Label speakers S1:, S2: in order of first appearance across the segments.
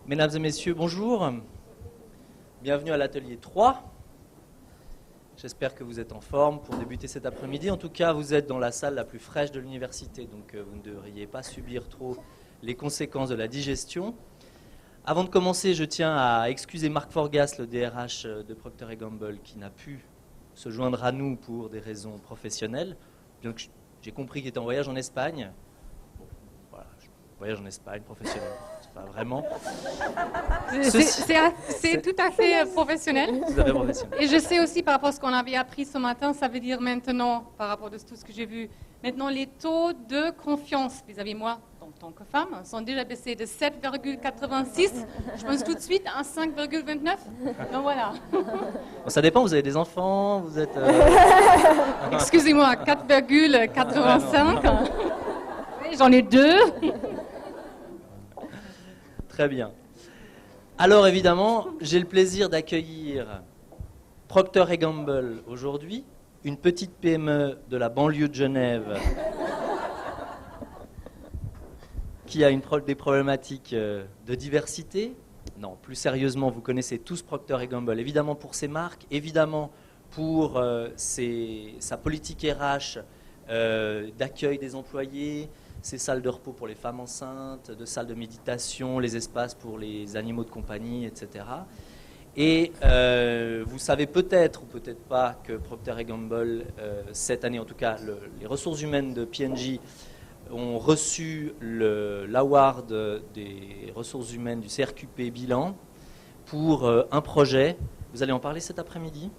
S1: Mesdames et messieurs, bonjour. Bienvenue à l'atelier 3. J'espère que vous êtes en forme pour débuter cet après-midi. En tout cas, vous êtes dans la salle la plus fraîche de l'université, donc vous ne devriez pas subir trop les conséquences de la digestion. Avant de commencer, je tiens à excuser Marc Forgas, le DRH de Procter & Gamble, qui n'a pu se joindre à nous pour des raisons professionnelles. Donc, j'ai compris qu'il était en voyage en Espagne. Bon, voilà, voyage en Espagne, professionnel. Pas vraiment.
S2: C'est tout à fait professionnel.
S1: Tout à fait professionnel.
S2: Et je sais aussi par rapport à ce qu'on avait appris ce matin, ça veut dire maintenant, par rapport à tout ce que j'ai vu, maintenant les taux de confiance vis-à-vis moi, en tant que femme, sont déjà baissés de 7,86, je pense tout de suite à 5,29. Donc voilà.
S1: Bon, ça dépend, vous avez des enfants, vous êtes...
S2: Excusez-moi, 4,85. Oui, j'en ai 2.
S1: Très bien. Alors évidemment, j'ai le plaisir d'accueillir Procter & Gamble aujourd'hui, une petite PME de la banlieue de Genève qui a des problématiques de diversité. Non, plus sérieusement, vous connaissez tous Procter & Gamble, évidemment pour ses marques, évidemment pour sa politique RH d'accueil des employés, ces salles de repos pour les femmes enceintes, de salles de méditation, les espaces pour les animaux de compagnie, etc. Et vous savez peut-être ou peut-être pas que Procter & Gamble, cette année en tout cas, les ressources humaines de P&G ont reçu l'award des ressources humaines du CRQP Bilan pour un projet. Vous allez en parler cet après-midi ?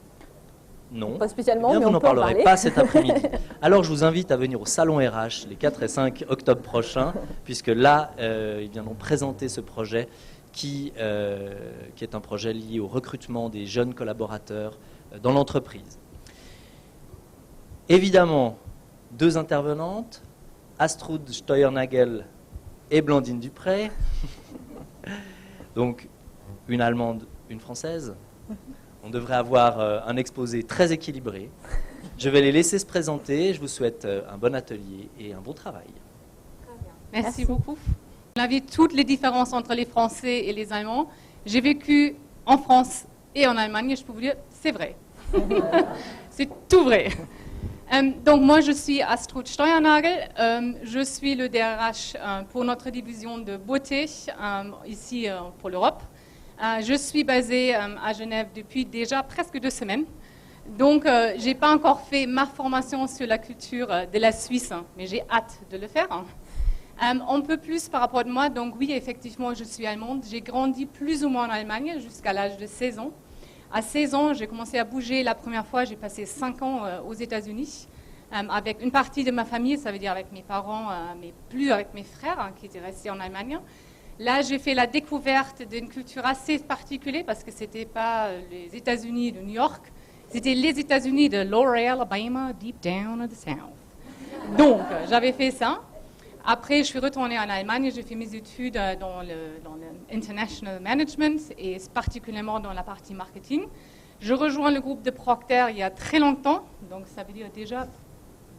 S1: Non.
S3: Pas spécialement,
S1: bien,
S3: mais
S1: vous
S3: on
S1: n'en
S3: peut en
S1: parlerez
S3: parler.
S1: pas cet après-midi. Alors je vous invite à venir au Salon RH les 4 et 5 octobre prochains, puisque là, ils viendront présenter ce projet qui est un projet lié au recrutement des jeunes collaborateurs dans l'entreprise. Évidemment, 2 intervenantes, Astrud Steuernagel et Blandine Dupré. Donc, une Allemande, une Française. On devrait avoir un exposé très équilibré. Je vais les laisser se présenter. Je vous souhaite un bon atelier et un bon travail.
S2: Merci beaucoup. On a vu toutes les différences entre les Français et les Allemands. J'ai vécu en France et en Allemagne et je peux vous dire, c'est vrai. C'est tout vrai. Donc moi, je suis Astrud Steuernagel. Je suis le DRH pour notre division de beauté ici pour l'Europe. Je suis basée à Genève depuis déjà presque 2 semaines. Donc, je n'ai pas encore fait ma formation sur la culture de la Suisse, mais j'ai hâte de le faire. Un peu plus par rapport à moi, donc oui, effectivement, je suis allemande. J'ai grandi plus ou moins en Allemagne jusqu'à l'âge de 16 ans. À 16 ans, j'ai commencé à bouger la première fois. J'ai passé 5 ans aux États-Unis avec une partie de ma famille, ça veut dire avec mes parents, mais plus avec mes frères qui étaient restés en Allemagne. Là, j'ai fait la découverte d'une culture assez particulière parce que ce n'était pas les États-Unis de New York, c'était les États-Unis de Lower Alabama, deep down in the South. Donc, j'avais fait ça. Après, je suis retournée en Allemagne, j'ai fait mes études dans le International Management et particulièrement dans la partie marketing. Je rejoins le groupe de Procter il y a très longtemps, donc ça veut dire déjà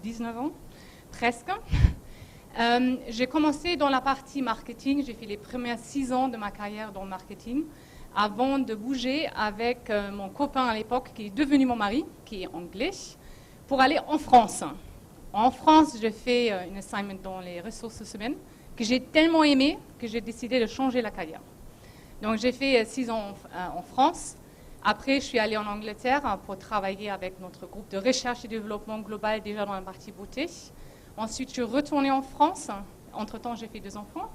S2: 19 ans, presque. J'ai commencé dans la partie marketing, j'ai fait les premiers 6 ans de ma carrière dans le marketing, avant de bouger avec mon copain à l'époque, qui est devenu mon mari, qui est anglais, pour aller en France. En France, j'ai fait une assignment dans les ressources humaines, que j'ai tellement aimé que j'ai décidé de changer la carrière. Donc j'ai fait 6 ans en France. Après, je suis allée en Angleterre pour travailler avec notre groupe de recherche et développement global, déjà dans la partie beauté. Ensuite, je suis retournée en France. Entre-temps, j'ai fait 2 enfants.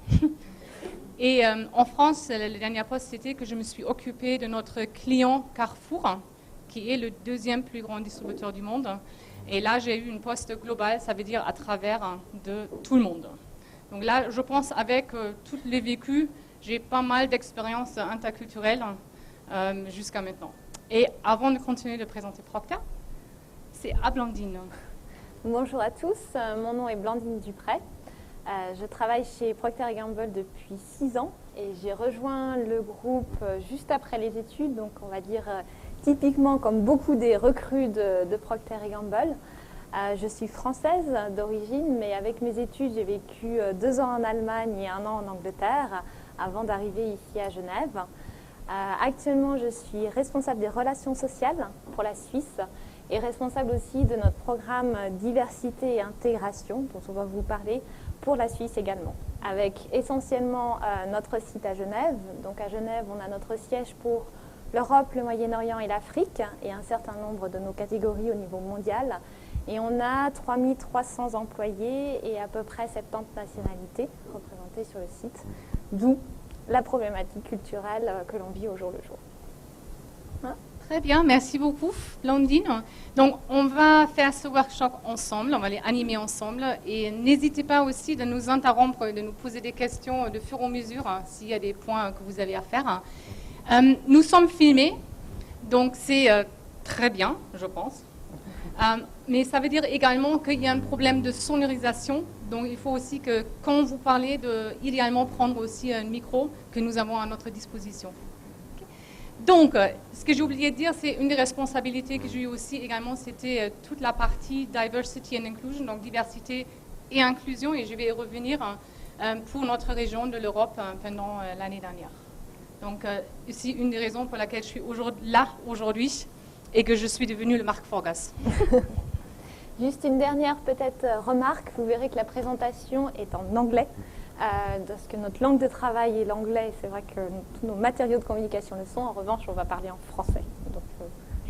S2: Et en France, le dernier poste, c'était que je me suis occupée de notre client Carrefour, qui est le 2e plus grand distributeur du monde. Et là, j'ai eu une poste globale, ça veut dire à travers de tout le monde. Donc là, je pense avec tous les vécus, j'ai pas mal d'expériences interculturelles jusqu'à maintenant. Et avant de continuer de présenter Procter, c'est à Blandine.
S3: Bonjour à tous, mon nom est Blandine Dupré. Je travaille chez Procter & Gamble depuis 6 ans et j'ai rejoint le groupe juste après les études, donc on va dire typiquement comme beaucoup des recrues de Procter & Gamble. Je suis française d'origine, mais avec mes études, j'ai vécu 2 ans en Allemagne et 1 an en Angleterre, avant d'arriver ici à Genève. Actuellement, je suis responsable des relations sociales pour la Suisse et responsable aussi de notre programme diversité et intégration, dont on va vous parler, pour la Suisse également. Avec essentiellement notre site à Genève. Donc à Genève, on a notre siège pour l'Europe, le Moyen-Orient et l'Afrique, et un certain nombre de nos catégories au niveau mondial. Et on a 3300 employés et à peu près 70 nationalités représentées sur le site, d'où la problématique culturelle que l'on vit au jour le jour. Hein?
S2: Très bien, merci beaucoup, Blandine. Donc, on va faire ce workshop ensemble, on va les animer ensemble. Et n'hésitez pas aussi de nous interrompre, de nous poser des questions de fur et à mesure, s'il y a des points que vous avez à faire. Nous sommes filmés, donc c'est très bien, je pense. Mais ça veut dire également qu'il y a un problème de sonorisation. Donc, il faut aussi que, quand vous parlez, idéalement prendre aussi un micro que nous avons à notre disposition. Donc, ce que j'ai oublié de dire, c'est une des responsabilités que j'ai eues aussi également, c'était toute la partie Diversity and Inclusion, donc diversité et inclusion, et je vais y revenir pour notre région de l'Europe pendant l'année dernière. Donc, c'est une des raisons pour laquelle je suis là aujourd'hui et que je suis devenue le Marc Forgas.
S3: Juste une dernière peut-être remarque, vous verrez que la présentation est en anglais, parce que notre langue de travail est l'anglais, c'est vrai que tous nos matériaux de communication le sont, en revanche on va parler en français, donc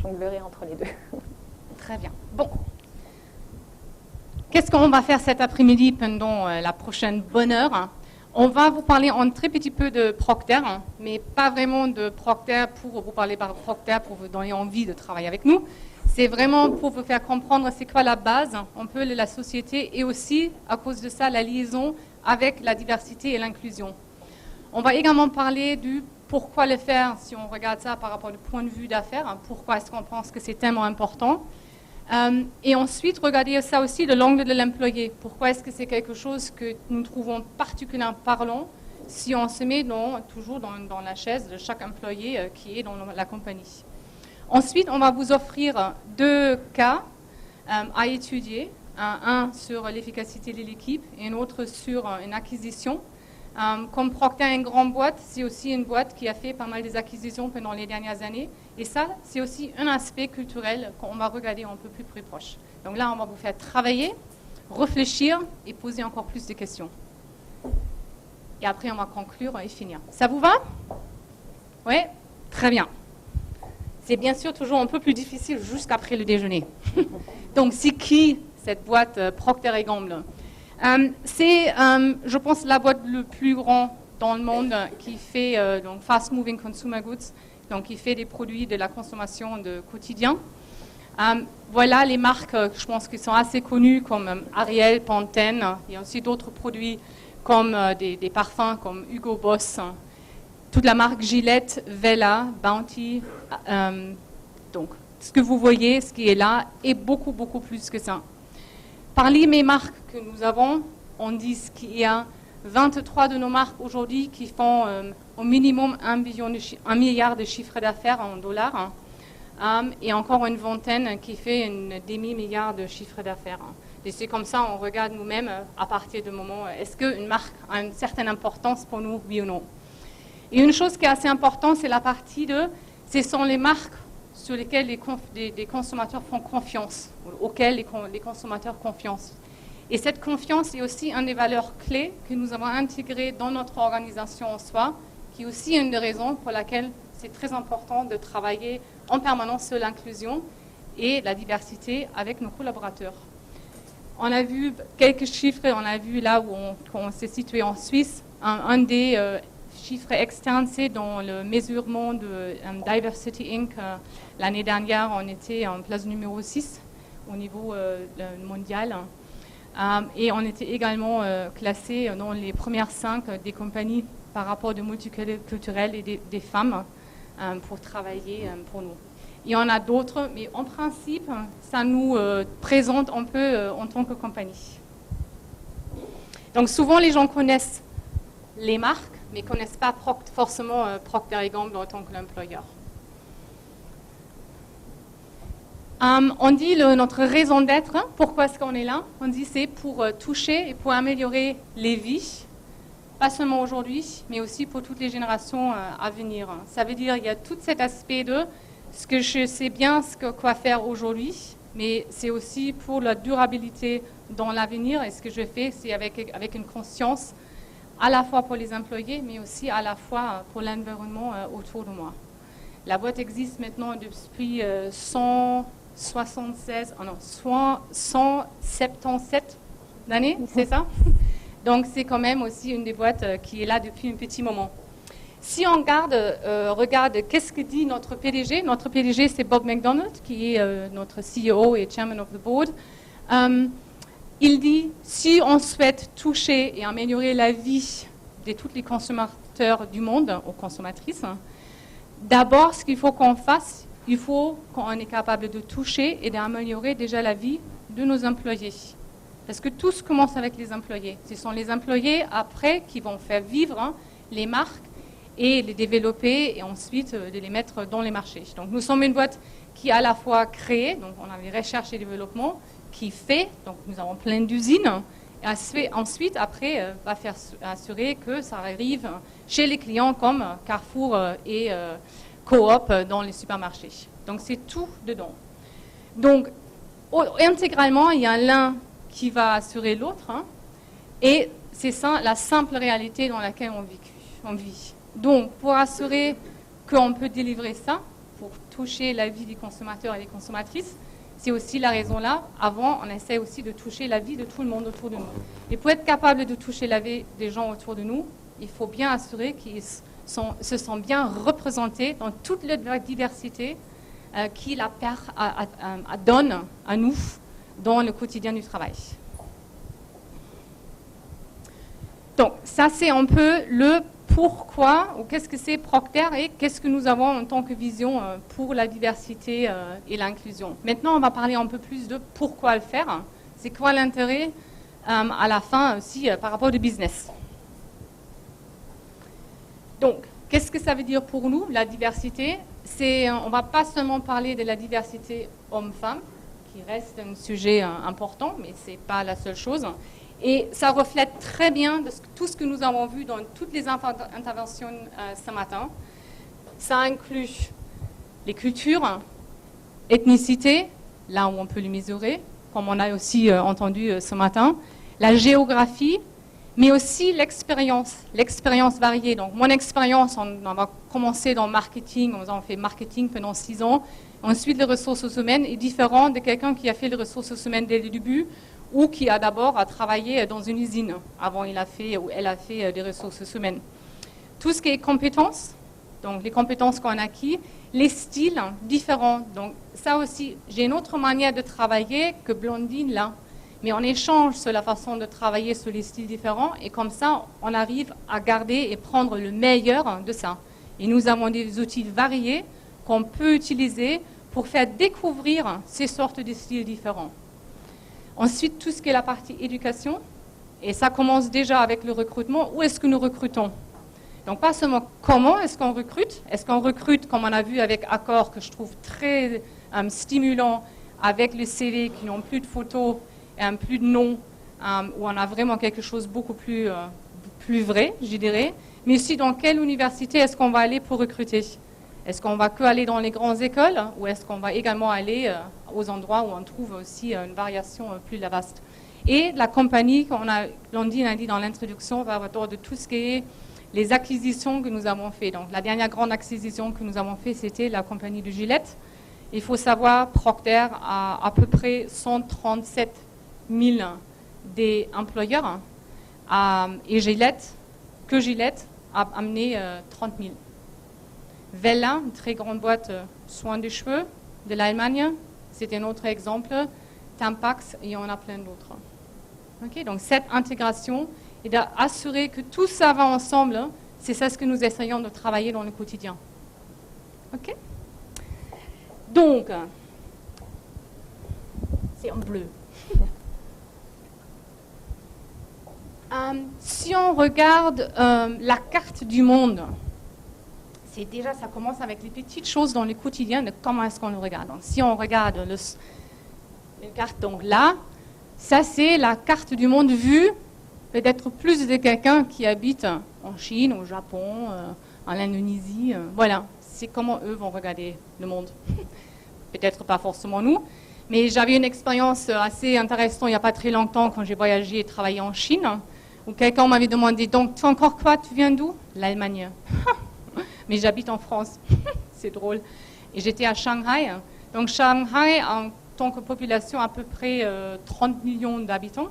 S3: jonglerai entre les deux.
S2: Très bien. Bon, qu'est-ce qu'on va faire cet après-midi pendant la prochaine bonne heure? On va vous parler un très petit peu de Procter, mais pas vraiment de Procter pour vous parler par Procter, pour vous donner envie de travailler avec nous. C'est vraiment pour vous faire comprendre c'est quoi la base, un peu de la société, et aussi, à cause de ça, la liaison avec la diversité et l'inclusion. On va également parler du pourquoi le faire, si on regarde ça par rapport au point de vue d'affaires, pourquoi est-ce qu'on pense que c'est tellement important. Et ensuite, regarder ça aussi de l'angle de l'employé. Pourquoi est-ce que c'est quelque chose que nous trouvons particulièrement parlant si on se met toujours dans la chaise de chaque employé qui est dans la compagnie. Ensuite, on va vous offrir 2 cas à étudier. Un sur l'efficacité de l'équipe et un autre sur une acquisition. Comme Procter est une grande boîte, c'est aussi une boîte qui a fait pas mal des acquisitions pendant les dernières années. Et ça, c'est aussi un aspect culturel qu'on va regarder un peu plus proche. Donc là, on va vous faire travailler, réfléchir et poser encore plus de questions. Et après, on va conclure et finir. Ça vous va? Oui? Très bien. C'est bien sûr toujours un peu plus difficile jusqu'après le déjeuner. Donc, c'est qui cette boîte Procter & Gamble? C'est, je pense, la boîte le plus grande dans le monde qui fait donc fast moving consumer goods, donc qui fait des produits de la consommation de quotidien. Voilà les marques, je pense, qui sont assez connues comme Ariel, Pantene. Il y a aussi d'autres produits comme des parfums comme Hugo Boss, toute la marque Gillette, Vela, Bounty. Donc, ce que vous voyez, ce qui est là, est beaucoup, beaucoup plus que ça. Parmi les marques que nous avons, on dit qu'il y a 23 de nos marques aujourd'hui qui font au minimum 1 milliard de chiffre d'affaires en dollars et encore une vingtaine qui fait un demi-milliard de chiffre d'affaires. Et c'est comme ça, on regarde nous-mêmes à partir du moment, est-ce qu'une marque a une certaine importance pour nous, oui ou non. Et une chose qui est assez importante, c'est la partie ce sont les marques sur lesquelles les consommateurs font confiance, auxquelles les consommateurs confiance. Et cette confiance est aussi une des valeurs clés que nous avons intégrées dans notre organisation en soi, qui est aussi une des raisons pour laquelle c'est très important de travailler en permanence sur l'inclusion et la diversité avec nos collaborateurs. On a vu quelques chiffres, on a vu là où on s'est situé en Suisse, un des chiffres externes, c'est dans le mesurement de Diversity Inc. L'année dernière, on était en place numéro 6 au niveau mondial. Et on était également classé dans les premières 5 des compagnies par rapport au multiculturel et des femmes pour travailler pour nous. Il y en a d'autres, mais en principe, ça nous présente un peu en tant que compagnie. Donc souvent, les gens connaissent les marques, mais ne connaissent pas forcément Procter & Gamble en tant qu'employeur. On dit notre raison d'être, pourquoi est-ce qu'on est là? On dit c'est pour toucher et pour améliorer les vies pas seulement aujourd'hui, mais aussi pour toutes les générations à venir. Ça veut dire qu'il y a tout cet aspect de ce que je sais bien quoi faire aujourd'hui, mais c'est aussi pour la durabilité dans l'avenir. Et ce que je fais, c'est avec une conscience à la fois pour les employés, mais aussi à la fois pour l'environnement autour de moi. La boîte existe maintenant depuis 177 années, c'est ça? Donc c'est quand même aussi une des boîtes qui est là depuis un petit moment. Si on regarde qu'est-ce que dit notre PDG c'est Bob McDonald, qui est notre CEO et Chairman of the Board. Il dit, si on souhaite toucher et améliorer la vie de tous les consommateurs du monde, aux consommatrices, d'abord, ce qu'il faut qu'on fasse, il faut qu'on est capable de toucher et d'améliorer déjà la vie de nos employés. Parce que tout commence avec les employés. Ce sont les employés, après, qui vont faire vivre les marques et les développer et ensuite de les mettre dans les marchés. Donc, nous sommes une boîte qui à la fois crée, donc on a les recherches et développement, qui fait, donc nous avons plein d'usines, et ensuite, après, va faire assurer que ça arrive chez les clients comme Carrefour et Coop dans les supermarchés. Donc, c'est tout dedans. Donc, intégralement, il y a l'un qui va assurer l'autre, hein, et c'est ça la simple réalité dans laquelle on vit. Donc, pour assurer qu'on peut délivrer ça, pour toucher la vie des consommateurs et des consommatrices, c'est aussi la raison là. Avant, on essaie aussi de toucher la vie de tout le monde autour de nous. Et pour être capable de toucher la vie des gens autour de nous, il faut bien assurer qu'ils se sentent bien représentés dans toute leur diversité qui la donne à nous dans le quotidien du travail. Donc, ça c'est un peu le pourquoi, ou qu'est-ce que c'est Procter et qu'est-ce que nous avons en tant que vision pour la diversité et l'inclusion. Maintenant, on va parler un peu plus de pourquoi le faire. C'est quoi l'intérêt à la fin aussi par rapport au business. Donc, qu'est-ce que ça veut dire pour nous, la diversité? On ne va pas seulement parler de la diversité homme-femme, qui reste un sujet important, mais ce n'est pas la seule chose. Et ça reflète très bien tout ce que nous avons vu dans toutes les interventions ce matin. Ça inclut les cultures, ethnicité, là où on peut les mesurer, comme on a aussi entendu ce matin, la géographie, mais aussi l'expérience variée. Donc mon expérience, on va commencer dans le marketing, on a fait marketing pendant 6 ans. Ensuite, les ressources humaines est différent de quelqu'un qui a fait les ressources humaines dès le début, ou qui a d'abord travaillé dans une usine. Avant, elle a fait des ressources humaines. Tout ce qui est compétences, donc les compétences qu'on a acquis, les styles différents. Donc ça aussi, j'ai une autre manière de travailler que Blondine là. Mais on échange sur la façon de travailler sur les styles différents et comme ça, on arrive à garder et prendre le meilleur de ça. Et nous avons des outils variés qu'on peut utiliser pour faire découvrir ces sortes de styles différents. Ensuite, tout ce qui est la partie éducation, et ça commence déjà avec le recrutement. Où est-ce que nous recrutons? Donc, pas seulement comment est-ce qu'on recrute, comme on a vu avec Accor, que je trouve très stimulant, avec le CV qui n'ont plus de photos, plus de noms, où on a vraiment quelque chose beaucoup plus vrai, je dirais. Mais aussi, dans quelle université est-ce qu'on va aller pour recruter? Est-ce qu'on va que aller dans les grandes écoles ou est-ce qu'on va également aller aux endroits où on trouve aussi une variation plus vaste? Et la compagnie, Blondine a dit dans l'introduction, va avoir de tout ce qui est les acquisitions que nous avons fait. Donc la dernière grande acquisition que nous avons fait, c'était la compagnie de Gillette. Il faut savoir, Procter a à peu près 137 000 des employeurs et Gillette a amené 30 000. Wella, une très grande boîte soins de cheveux de l'Allemagne, c'est un autre exemple. Tampax, et on a plein d'autres. Okay, donc cette intégration et d'assurer que tout ça va ensemble, c'est ça ce que nous essayons de travailler dans le quotidien. Ok? Donc, c'est en bleu. Si on regarde la carte du monde, déjà, ça commence avec les petites choses dans le quotidien de comment est-ce qu'on le regarde. Donc, si on regarde une carte, donc là, ça c'est la carte du monde vue peut-être plus de quelqu'un qui habite en Chine, au Japon, en Indonésie. Voilà, c'est comment eux vont regarder le monde. Peut-être pas forcément nous, mais j'avais une expérience assez intéressante il n'y a pas très longtemps quand j'ai voyagé et travaillé en Chine, où quelqu'un m'avait demandé, donc tu encore quoi, tu viens d'où? L'Allemagne. Mais j'habite en France, c'est drôle. Et j'étais à Shanghai. Donc Shanghai, en tant que population, à peu près 30 millions d'habitants.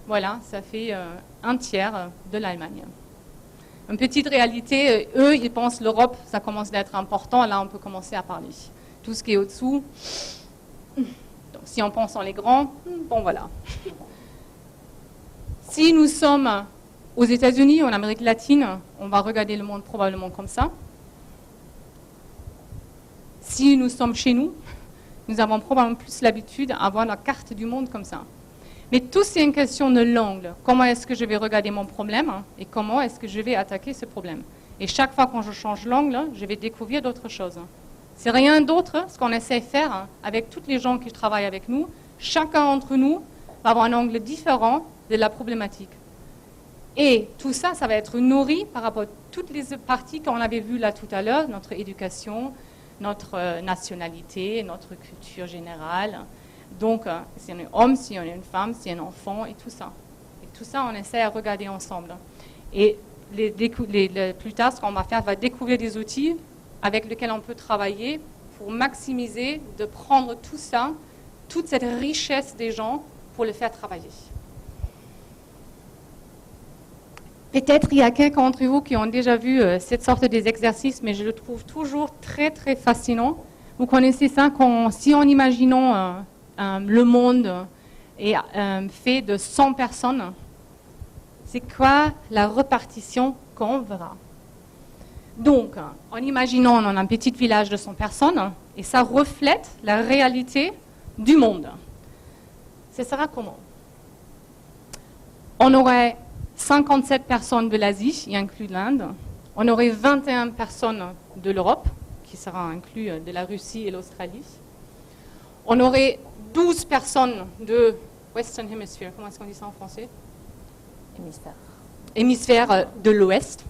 S2: Voilà, ça fait un tiers de l'Allemagne. Une petite réalité, eux, ils pensent l'Europe, ça commence à être important. Là, on peut commencer à parler. Tout ce qui est au-dessous, donc si on pense en les grands, bon voilà. Si nous sommes aux États-Unis, en Amérique latine, on va regarder le monde probablement comme ça. Si nous sommes chez nous, nous avons probablement plus l'habitude d'avoir la carte du monde comme ça. Mais tout, c'est une question de l'angle. Comment est-ce que je vais regarder mon problème et comment est-ce que je vais attaquer ce problème? Et chaque fois que je change l'angle, je vais découvrir d'autres choses. C'est rien d'autre ce qu'on essaie de faire avec tous les gens qui travaillent avec nous. Chacun d'entre nous va avoir un angle différent de la problématique. Et tout ça, ça va être nourri par rapport à toutes les parties qu'on avait vues là tout à l'heure, notre éducation, notre nationalité, notre culture générale. Donc, si on est homme, si on est une femme, si on est un enfant, et tout ça. Et tout ça, on essaie à regarder ensemble. Et plus tard, ce qu'on va faire, va découvrir des outils avec lesquels on peut travailler pour maximiser, de prendre tout ça, toute cette richesse des gens, pour le faire travailler. Peut-être il y a quelques d'entre vous qui ont déjà vu cette sorte d'exercice, mais je le trouve toujours très, très fascinant. Vous connaissez ça, si en imaginons le monde est fait de 100 personnes, c'est quoi la répartition qu'on verra? Donc, en imaginant on a un petit village de 100 personnes, et ça reflète la réalité du monde. Ce sera comment? On aurait 57 personnes de l'Asie, y inclus l'Inde. On aurait 21 personnes de l'Europe, qui sera inclus de la Russie et l'Australie. On aurait 12 personnes de Western Hemisphere, comment est-ce qu'on dit ça en français?
S4: Hémisphère.
S2: Hémisphère de l'Ouest.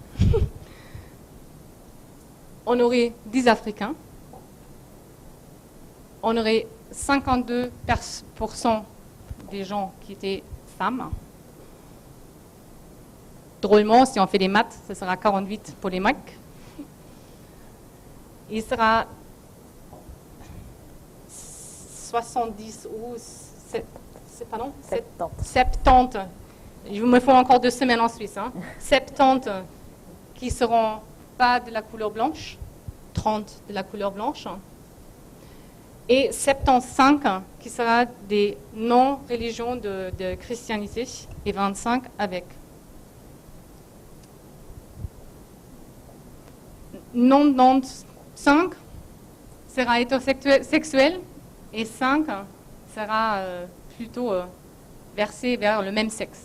S2: On aurait 10 Africains. On aurait 52% des gens qui étaient femmes. Drôlement, si on fait des maths, ce sera 48 pour les Macs. Il sera 70 ou 70. Il me faut encore 2 semaines en Suisse. 70 qui seront pas de la couleur blanche, 30 de la couleur blanche, et 75 qui sera des non-religions de christianité, et 25 avec. 95 sera hétérosexuel et 5 sera plutôt versé vers le même sexe.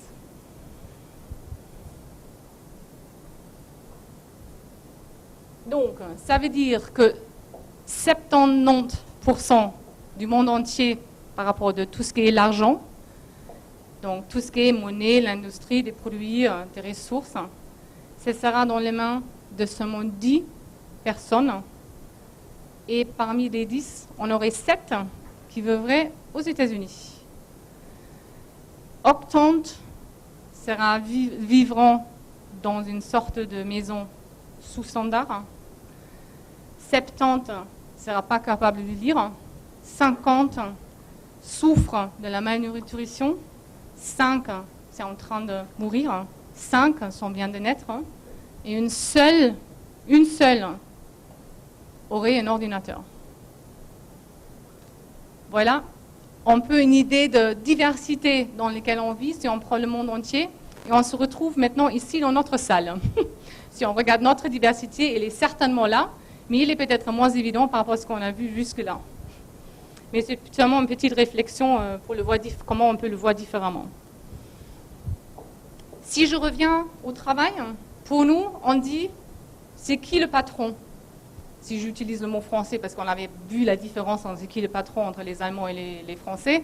S2: Donc, ça veut dire que 79% du monde entier par rapport à tout ce qui est l'argent, donc tout ce qui est monnaie, l'industrie, des produits, des ressources, ce sera dans les mains de seulement 10 personnes. Et parmi les 10, on aurait 7 qui vivraient aux États-Unis. 80 vivront dans une sorte de maison sous standard. 70 ne sera pas capable de lire. 50 souffrent de la malnutrition. 5 c'est en train de mourir. 5 sont bien de naître. Et une seule aurait un ordinateur. Voilà un peu une idée de diversité dans laquelle on vit si on prend le monde entier. Et on se retrouve maintenant ici dans notre salle. Si on regarde notre diversité, elle est certainement là, mais il est peut-être moins évident par rapport à ce qu'on a vu jusque-là. Mais c'est seulement une petite réflexion pour le voir comment on peut le voir différemment. Si je reviens au travail, pour nous, on dit, c'est qui le patron? Si j'utilise le mot français, parce qu'on avait vu la différence entre qui le patron entre les Allemands et les Français,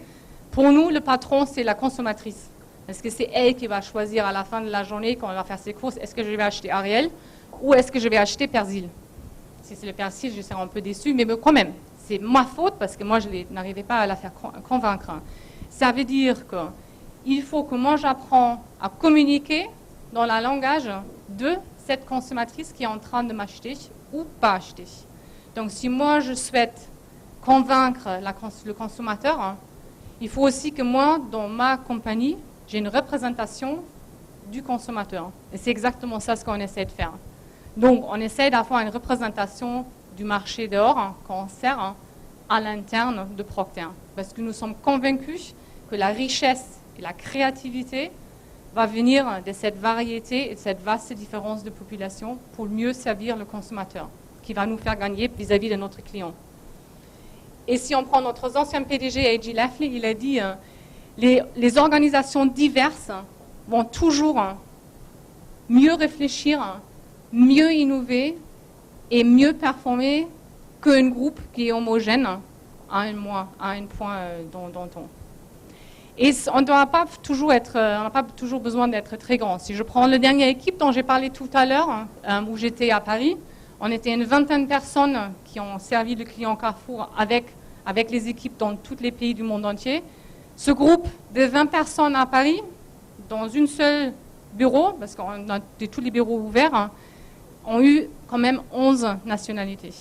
S2: pour nous, le patron, c'est la consommatrice. Parce que c'est elle qui va choisir à la fin de la journée, quand elle va faire ses courses, est-ce que je vais acheter Ariel ou est-ce que je vais acheter persil. Si c'est le persil, je serai un peu déçue, mais quand même, c'est ma faute parce que moi, je n'arrivais pas à la faire convaincre. Ça veut dire qu'il faut que moi, j'apprends à communiquer dans le langage de cette consommatrice qui est en train de m'acheter ou pas acheter. Donc, si moi, je souhaite convaincre le consommateur, il faut aussi que moi, dans ma compagnie, j'ai une représentation du consommateur. Et c'est exactement ça ce qu'on essaie de faire. Donc, on essaie d'avoir une représentation du marché dehors qu'on sert à l'interne de Procter. Parce que nous sommes convaincus que la richesse et la créativité va venir de cette variété et de cette vaste différence de population pour mieux servir le consommateur, qui va nous faire gagner vis-à-vis de notre client. Et si on prend notre ancien PDG, A.G. Lafley, il a dit les organisations diverses vont toujours mieux réfléchir, mieux innover et mieux performer qu'un groupe qui est homogène à un point dans le temps. Et on n'a pas toujours besoin d'être très grand. Si je prends la dernière équipe dont j'ai parlé tout à l'heure, où j'étais à Paris, on était une vingtaine de personnes qui ont servi le client Carrefour avec les équipes dans tous les pays du monde entier. Ce groupe de 20 personnes à Paris, dans une seule bureau, parce qu'on a tous les bureaux ouverts, ont eu quand même 11 nationalités.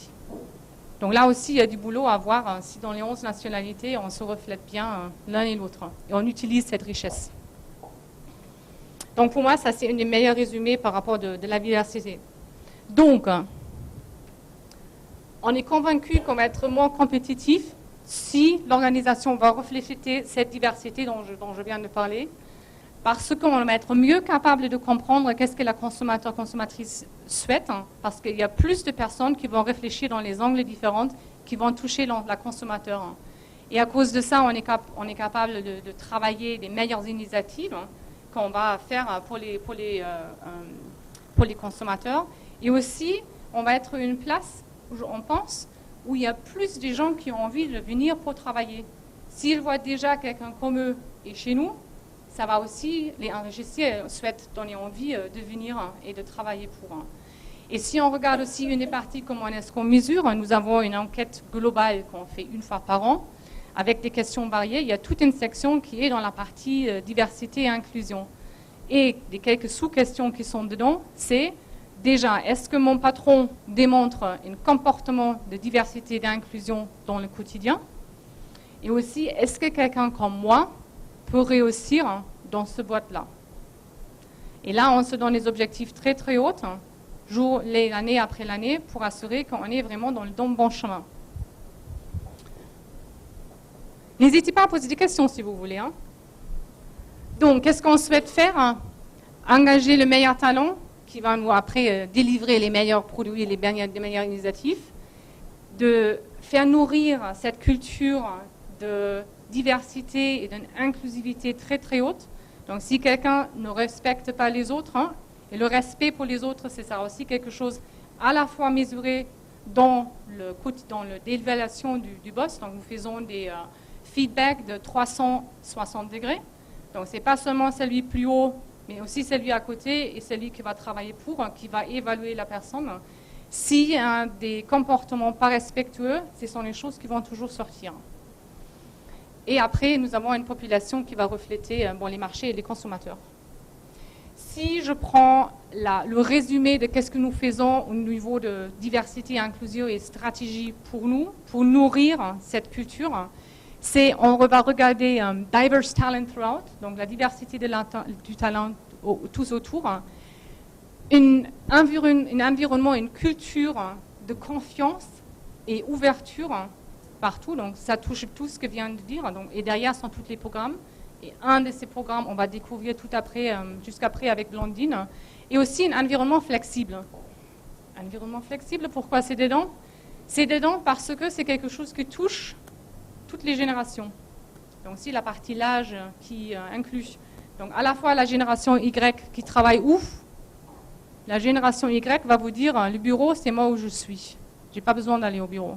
S2: Donc là aussi, il y a du boulot à voir si dans les 11 nationalités, on se reflète bien l'un et l'autre. Et on utilise cette richesse. Donc pour moi, ça c'est un des meilleurs résumés par rapport de la diversité. Donc, on est convaincu qu'on va être moins compétitif si l'organisation va refléter cette diversité dont je viens de parler, parce qu'on va être mieux capable de comprendre qu'est-ce que la consommatrice souhaite, parce qu'il y a plus de personnes qui vont réfléchir dans les angles différents, qui vont toucher la consommateur. Et à cause de ça, on est capable de travailler des meilleures initiatives qu'on va faire pour les consommateurs. Et aussi, on va être une place, on pense, où il y a plus de gens qui ont envie de venir pour travailler. S'ils voient déjà quelqu'un comme eux et chez nous, ça va aussi les enrichir, souhaitent donner envie de venir et de travailler pour eux. Et si on regarde aussi une des parties, comment est-ce qu'on mesure, nous avons une enquête globale qu'on fait une fois par an, avec des questions variées. Il y a toute une section qui est dans la partie diversité et inclusion. Et les quelques sous-questions qui sont dedans, c'est déjà, est-ce que mon patron démontre un comportement de diversité et d'inclusion dans le quotidien? Et aussi, est-ce que quelqu'un comme moi peut réussir dans ce boîte-là? Et là, on se donne des objectifs très très hauts, l'année après l'année, pour assurer qu'on est vraiment dans le bon chemin. N'hésitez pas à poser des questions si vous voulez. Donc, qu'est-ce qu'on souhaite faire? Engager le meilleur talent qui va nous après délivrer les meilleurs produits et les meilleures initiatives, de faire nourrir cette culture de diversité et d'inclusivité très très haute. Donc si quelqu'un ne respecte pas les autres, et le respect pour les autres, c'est ça aussi quelque chose à la fois mesuré dans l'évaluation du boss. Donc nous faisons des feedbacks de 360 degrés. Donc ce n'est pas seulement celui plus haut, mais aussi celui à côté et celui qui va travailler qui va évaluer la personne. S'il y a des comportements pas respectueux, ce sont les choses qui vont toujours sortir. Et après, nous avons une population qui va refléter les marchés et les consommateurs. Si je prends le résumé de qu'est-ce que nous faisons au niveau de diversité, inclusion et stratégie pour nous, pour nourrir cette culture, on va regarder diverse talent throughout, donc la diversité du talent tous autour, un environnement, une culture de confiance et ouverture partout, donc ça touche tout ce que je viens de dire, donc, et derrière sont tous les programmes, et un de ces programmes, on va découvrir tout après, jusqu'après avec Blandine, et aussi un environnement flexible. Environnement flexible, pourquoi c'est dedans? C'est dedans parce que c'est quelque chose qui touche toutes les générations. Donc si la partie l'âge qui inclut, donc à la fois la génération Y qui travaille ouf, la génération Y va vous dire le bureau c'est moi où je suis. J'ai pas besoin d'aller au bureau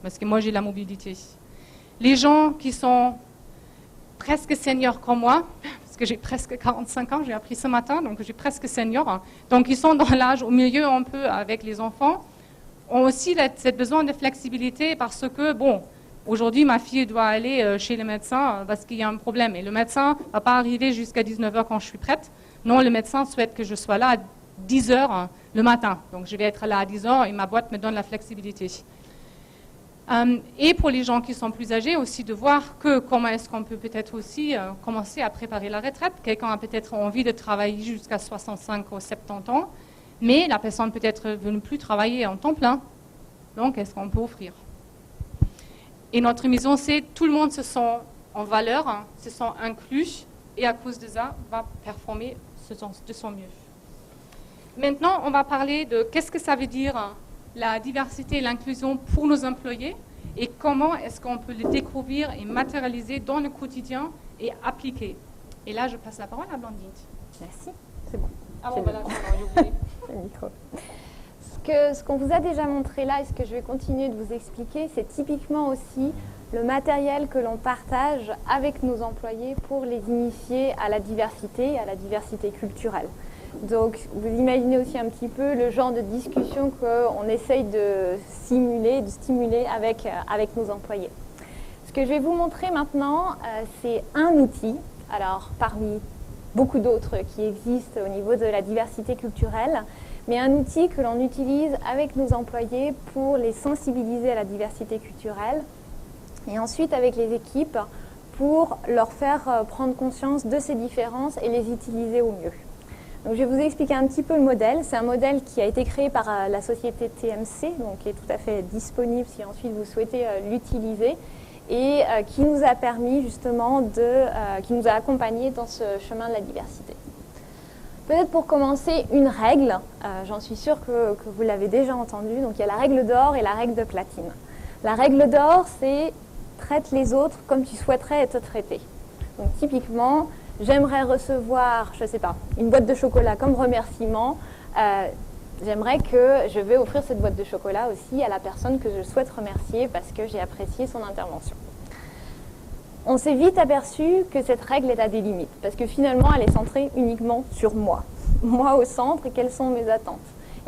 S2: parce que moi j'ai la mobilité. Les gens qui sont presque seniors comme moi, parce que j'ai presque 45 ans, j'ai appris ce matin, donc j'ai presque senior. Donc ils sont dans l'âge au milieu un peu avec les enfants, ont aussi cette besoin de flexibilité parce que, bon, aujourd'hui ma fille doit aller chez le médecin parce qu'il y a un problème. Et le médecin ne va pas arriver jusqu'à 19 h quand je suis prête. Non, le médecin souhaite que je sois là à 10 h le matin. Donc je vais être là à 10 h et ma boîte me donne la flexibilité. Et pour les gens qui sont plus âgés aussi, de voir que comment est-ce qu'on peut peut-être aussi commencer à préparer la retraite. Quelqu'un a peut-être envie de travailler jusqu'à 65 ou 70 ans, mais la personne peut-être ne veut plus travailler en temps plein. Donc, est-ce qu'on peut offrir? Et notre mission, c'est tout le monde se sent en valeur, se sent inclus, et à cause de ça, va performer de son mieux. Maintenant, on va parler de qu'est-ce que ça veut dire la diversité et l'inclusion pour nos employés et comment est-ce qu'on peut le découvrir et matérialiser dans le quotidien et appliquer. Et là, je passe la parole à Blandine.
S3: Merci, c'est bon.
S2: Ah bon, voilà, j'ai oublié.
S3: Le micro. Ce qu'on vous a déjà montré là et ce que je vais continuer de vous expliquer, c'est typiquement aussi le matériel que l'on partage avec nos employés pour les initier à la diversité culturelle. Donc, vous imaginez aussi un petit peu le genre de discussion qu'on essaye de stimuler avec nos employés. Ce que je vais vous montrer maintenant, c'est un outil, alors parmi beaucoup d'autres qui existent au niveau de la diversité culturelle, mais un outil que l'on utilise avec nos employés pour les sensibiliser à la diversité culturelle et ensuite avec les équipes pour leur faire prendre conscience de ces différences et les utiliser au mieux. Donc, je vais vous expliquer un petit peu le modèle. C'est un modèle qui a été créé par la société TMC, donc qui est tout à fait disponible si ensuite vous souhaitez l'utiliser, et qui nous a permis justement qui nous a accompagnés dans ce chemin de la diversité. Peut-être pour commencer, une règle, j'en suis sûre que vous l'avez déjà entendue, donc il y a la règle d'or et la règle de platine. La règle d'or, c'est traite les autres comme tu souhaiterais être traité. Donc typiquement, j'aimerais recevoir, je ne sais pas, une boîte de chocolat comme remerciement. J'aimerais que je vais offrir cette boîte de chocolat aussi à la personne que je souhaite remercier parce que j'ai apprécié son intervention. On s'est vite aperçu que cette règle est à des limites parce que finalement, elle est centrée uniquement sur moi. Moi au centre et quelles sont mes attentes.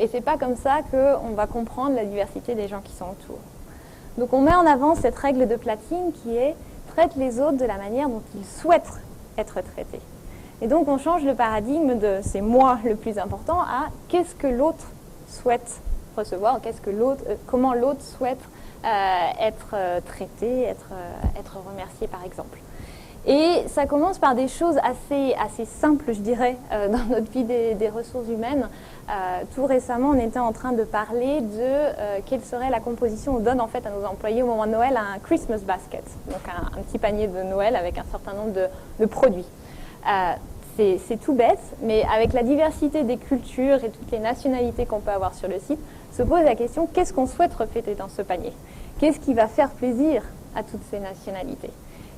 S3: Et c'est pas comme ça qu'on va comprendre la diversité des gens qui sont autour. Donc on met en avant cette règle de platine qui est traite les autres de la manière dont ils souhaitent être traités. Et donc on change le paradigme de c'est moi le plus important à qu'est-ce que l'autre souhaite recevoir, comment l'autre souhaite être traité, être remercié par exemple. Et ça commence par des choses assez simples, je dirais, dans notre vie des ressources humaines. Tout récemment, on était en train de parler de quelle serait la composition. On donne en fait à nos employés au moment de Noël un Christmas basket, donc un petit panier de Noël avec un certain nombre de produits. C'est tout bête, mais avec la diversité des cultures et toutes les nationalités qu'on peut avoir sur le site, se pose la question, qu'est-ce qu'on souhaite refléter dans ce panier? Qu'est-ce qui va faire plaisir à toutes ces nationalités?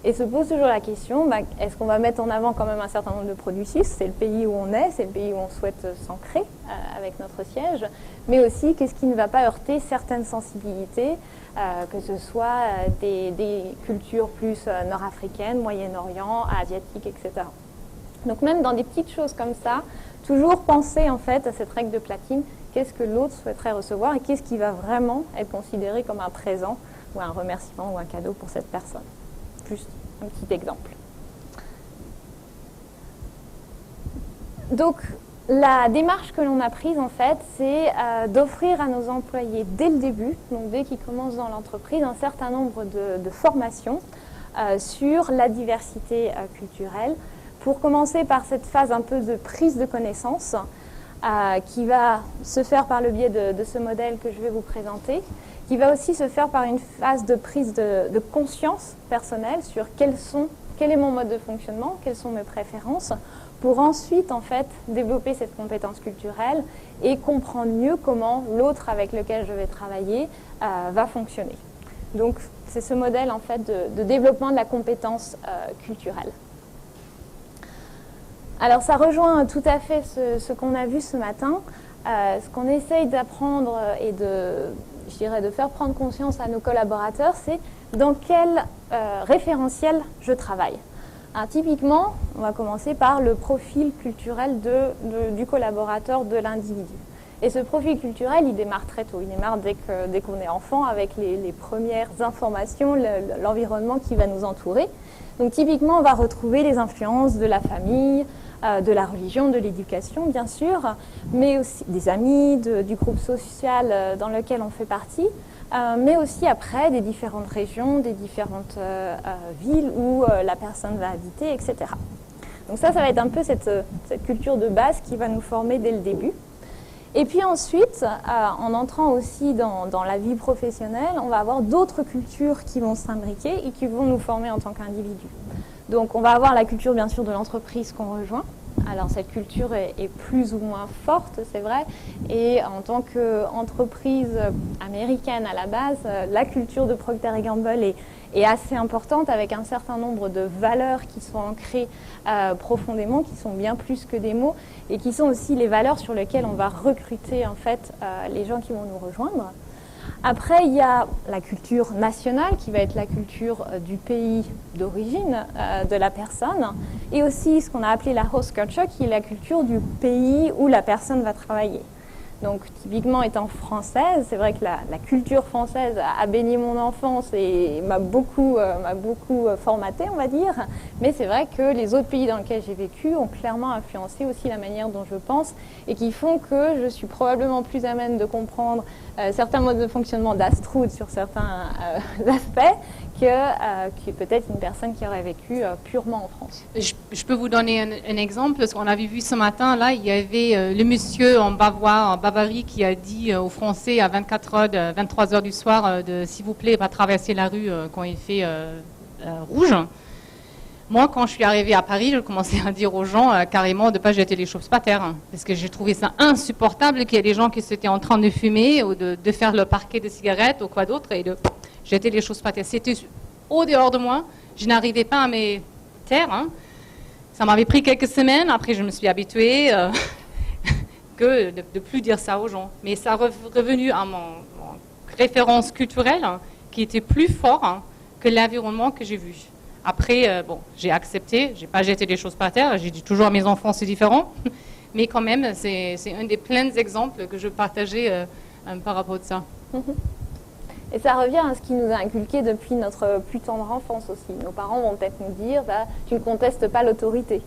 S3: Et se pose toujours la question, est-ce qu'on va mettre en avant quand même un certain nombre de produits suisses? C'est le pays où on est, c'est le pays où on souhaite s'ancrer avec notre siège, mais aussi qu'est-ce qui ne va pas heurter certaines sensibilités, que ce soit des cultures plus nord-africaines, Moyen-Orient, asiatiques, etc. Donc même dans des petites choses comme ça, toujours penser en fait à cette règle de platine, qu'est-ce que l'autre souhaiterait recevoir et qu'est-ce qui va vraiment être considéré comme un présent ou un remerciement ou un cadeau pour cette personne. Juste un petit exemple. Donc la démarche que l'on a prise en fait, c'est d'offrir à nos employés dès le début, donc dès qu'ils commencent dans l'entreprise, un certain nombre de formations sur la diversité culturelle, pour commencer par cette phase un peu de prise de connaissance qui va se faire par le biais de ce modèle que je vais vous présenter, qui va aussi se faire par une phase de prise de conscience personnelle sur quel est mon mode de fonctionnement, quelles sont mes préférences, pour ensuite en fait développer cette compétence culturelle et comprendre mieux comment l'autre avec lequel je vais travailler va fonctionner. Donc c'est ce modèle en fait de développement de la compétence culturelle. Alors ça rejoint tout à fait ce qu'on a vu ce matin. Ce qu'on essaye d'apprendre et de faire prendre conscience à nos collaborateurs, c'est dans quel référentiel je travaille. Alors, typiquement, on va commencer par le profil culturel du collaborateur, de l'individu. Et ce profil culturel, il démarre très tôt. Il démarre dès qu'on est enfant, avec les premières informations, l'environnement qui va nous entourer. Donc typiquement, on va retrouver les influences de la famille, de la religion, de l'éducation, bien sûr, mais aussi des amis, du groupe social dans lequel on fait partie, mais aussi après des différentes régions, des différentes villes où la personne va habiter, etc. Donc ça va être un peu cette culture de base qui va nous former dès le début. Et puis ensuite, en entrant aussi dans la vie professionnelle, on va avoir d'autres cultures qui vont s'imbriquer et qui vont nous former en tant qu'individu. Donc on va avoir la culture bien sûr de l'entreprise qu'on rejoint. Alors cette culture est plus ou moins forte, c'est vrai, et en tant qu'entreprise américaine à la base, la culture de Procter & Gamble est assez importante, avec un certain nombre de valeurs qui sont ancrées profondément, qui sont bien plus que des mots, et qui sont aussi les valeurs sur lesquelles on va recruter en fait les gens qui vont nous rejoindre. Après, il y a la culture nationale, qui va être la culture du pays d'origine de la personne, et aussi ce qu'on a appelé la host culture, qui est la culture du pays où la personne va travailler. Donc, typiquement, étant française, c'est vrai que la culture française a baigné mon enfance et m'a beaucoup formatée, on va dire. Mais c'est vrai que les autres pays dans lesquels j'ai vécu ont clairement influencé aussi la manière dont je pense et qui font que je suis probablement plus à même de comprendre certains modes de fonctionnement d'Astrud sur certains aspects que peut-être une personne qui aurait vécu purement en France.
S2: Je peux vous donner un exemple. Ce qu'on avait vu ce matin, là, il y avait le monsieur en Bavarie qui a dit aux Français à 23 heures du soir s'il vous plaît, va traverser la rue quand il fait rouge. Moi, quand je suis arrivée à Paris, je commençais à dire aux gens carrément de ne pas jeter les choses par terre. Parce que j'ai trouvé ça insupportable qu'il y ait des gens qui étaient en train de fumer ou de faire le parquet de cigarettes ou quoi d'autre et de jeter les choses par terre. C'était au dehors de moi. Je n'arrivais pas à me taire. Hein. Ça m'avait pris quelques semaines. Après, je me suis habituée que de ne plus dire ça aux gens. Mais ça est revenu à mon référence culturelle qui était plus fort que l'environnement que j'ai vu. Après, j'ai accepté, je n'ai pas jeté les choses par terre, j'ai dit toujours à mes enfants c'est différent, mais quand même, c'est un des pleins exemples que je partageais par rapport à ça.
S3: Et ça revient à ce qui nous a inculqué depuis notre plus tendre enfance aussi. Nos parents vont peut-être nous dire, tu ne contestes pas l'autorité.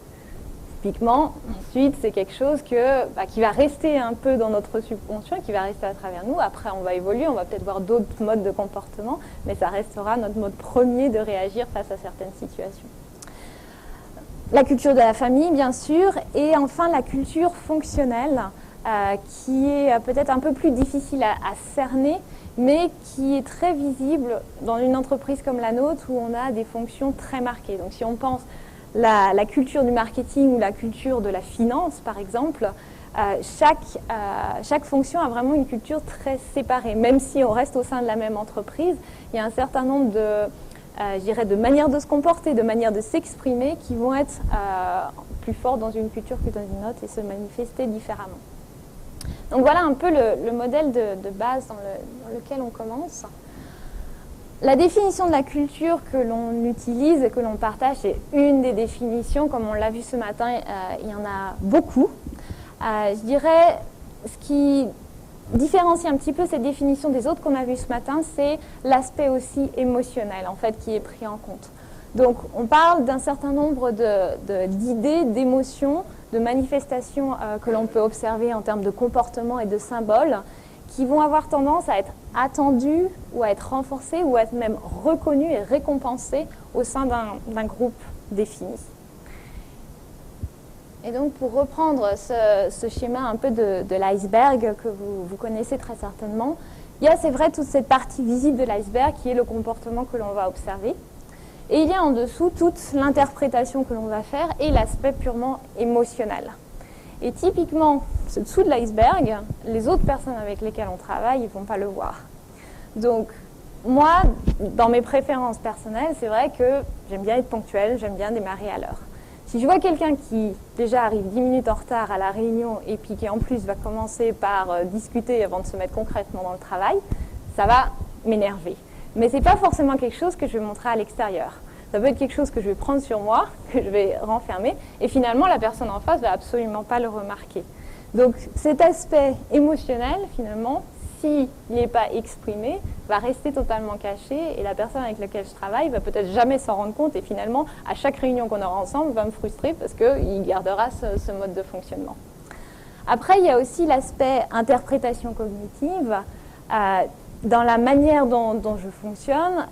S3: Typiquement, ensuite, c'est quelque chose qui va rester un peu dans notre subconscient, qui va rester à travers nous. Après, on va évoluer, on va peut-être voir d'autres modes de comportement, mais ça restera notre mode premier de réagir face à certaines situations. La culture de la famille, bien sûr, et enfin la culture fonctionnelle, qui est peut-être un peu plus difficile à cerner, mais qui est très visible dans une entreprise comme la nôtre, où on a des fonctions très marquées. Donc si on pense la culture du marketing ou la culture de la finance, par exemple, chaque fonction a vraiment une culture très séparée. Même si on reste au sein de la même entreprise, il y a un certain nombre de manières de se comporter, de manières de s'exprimer qui vont être plus fortes dans une culture que dans une autre et se manifester différemment. Donc voilà un peu le modèle de base dans lequel on commence. La définition de la culture que l'on utilise et que l'on partage, c'est une des définitions. Comme on l'a vu ce matin, il y en a beaucoup. Je dirais, ce qui différencie un petit peu cette définition des autres qu'on a vues ce matin, c'est l'aspect aussi émotionnel, en fait, qui est pris en compte. Donc, on parle d'un certain nombre d'idées, d'émotions, de manifestations que l'on peut observer en termes de comportement et de symboles, qui vont avoir tendance à être attendues ou à être renforcées ou à être même reconnues et récompensées au sein d'un groupe défini. Et donc pour reprendre ce schéma un peu de l'iceberg que vous connaissez très certainement, il y a, c'est vrai, toute cette partie visible de l'iceberg qui est le comportement que l'on va observer. Et il y a en dessous toute l'interprétation que l'on va faire et l'aspect purement émotionnel. Et typiquement, ce dessous de l'iceberg, les autres personnes avec lesquelles on travaille, ils ne vont pas le voir. Donc, moi, dans mes préférences personnelles, c'est vrai que j'aime bien être ponctuelle, j'aime bien démarrer à l'heure. Si je vois quelqu'un qui déjà arrive 10 minutes en retard à la réunion et puis qui en plus va commencer par discuter avant de se mettre concrètement dans le travail, ça va m'énerver. Mais ce n'est pas forcément quelque chose que je vais montrer à l'extérieur. Ça peut être quelque chose que je vais prendre sur moi, que je vais renfermer, et finalement, la personne en face ne va absolument pas le remarquer. Donc, cet aspect émotionnel, finalement, s'il n'est pas exprimé, va rester totalement caché, et la personne avec laquelle je travaille va peut-être jamais s'en rendre compte, et finalement, à chaque réunion qu'on aura ensemble, va me frustrer parce qu'il gardera ce mode de fonctionnement. Après, il y a aussi l'aspect interprétation cognitive. Dans la manière dont je fonctionne,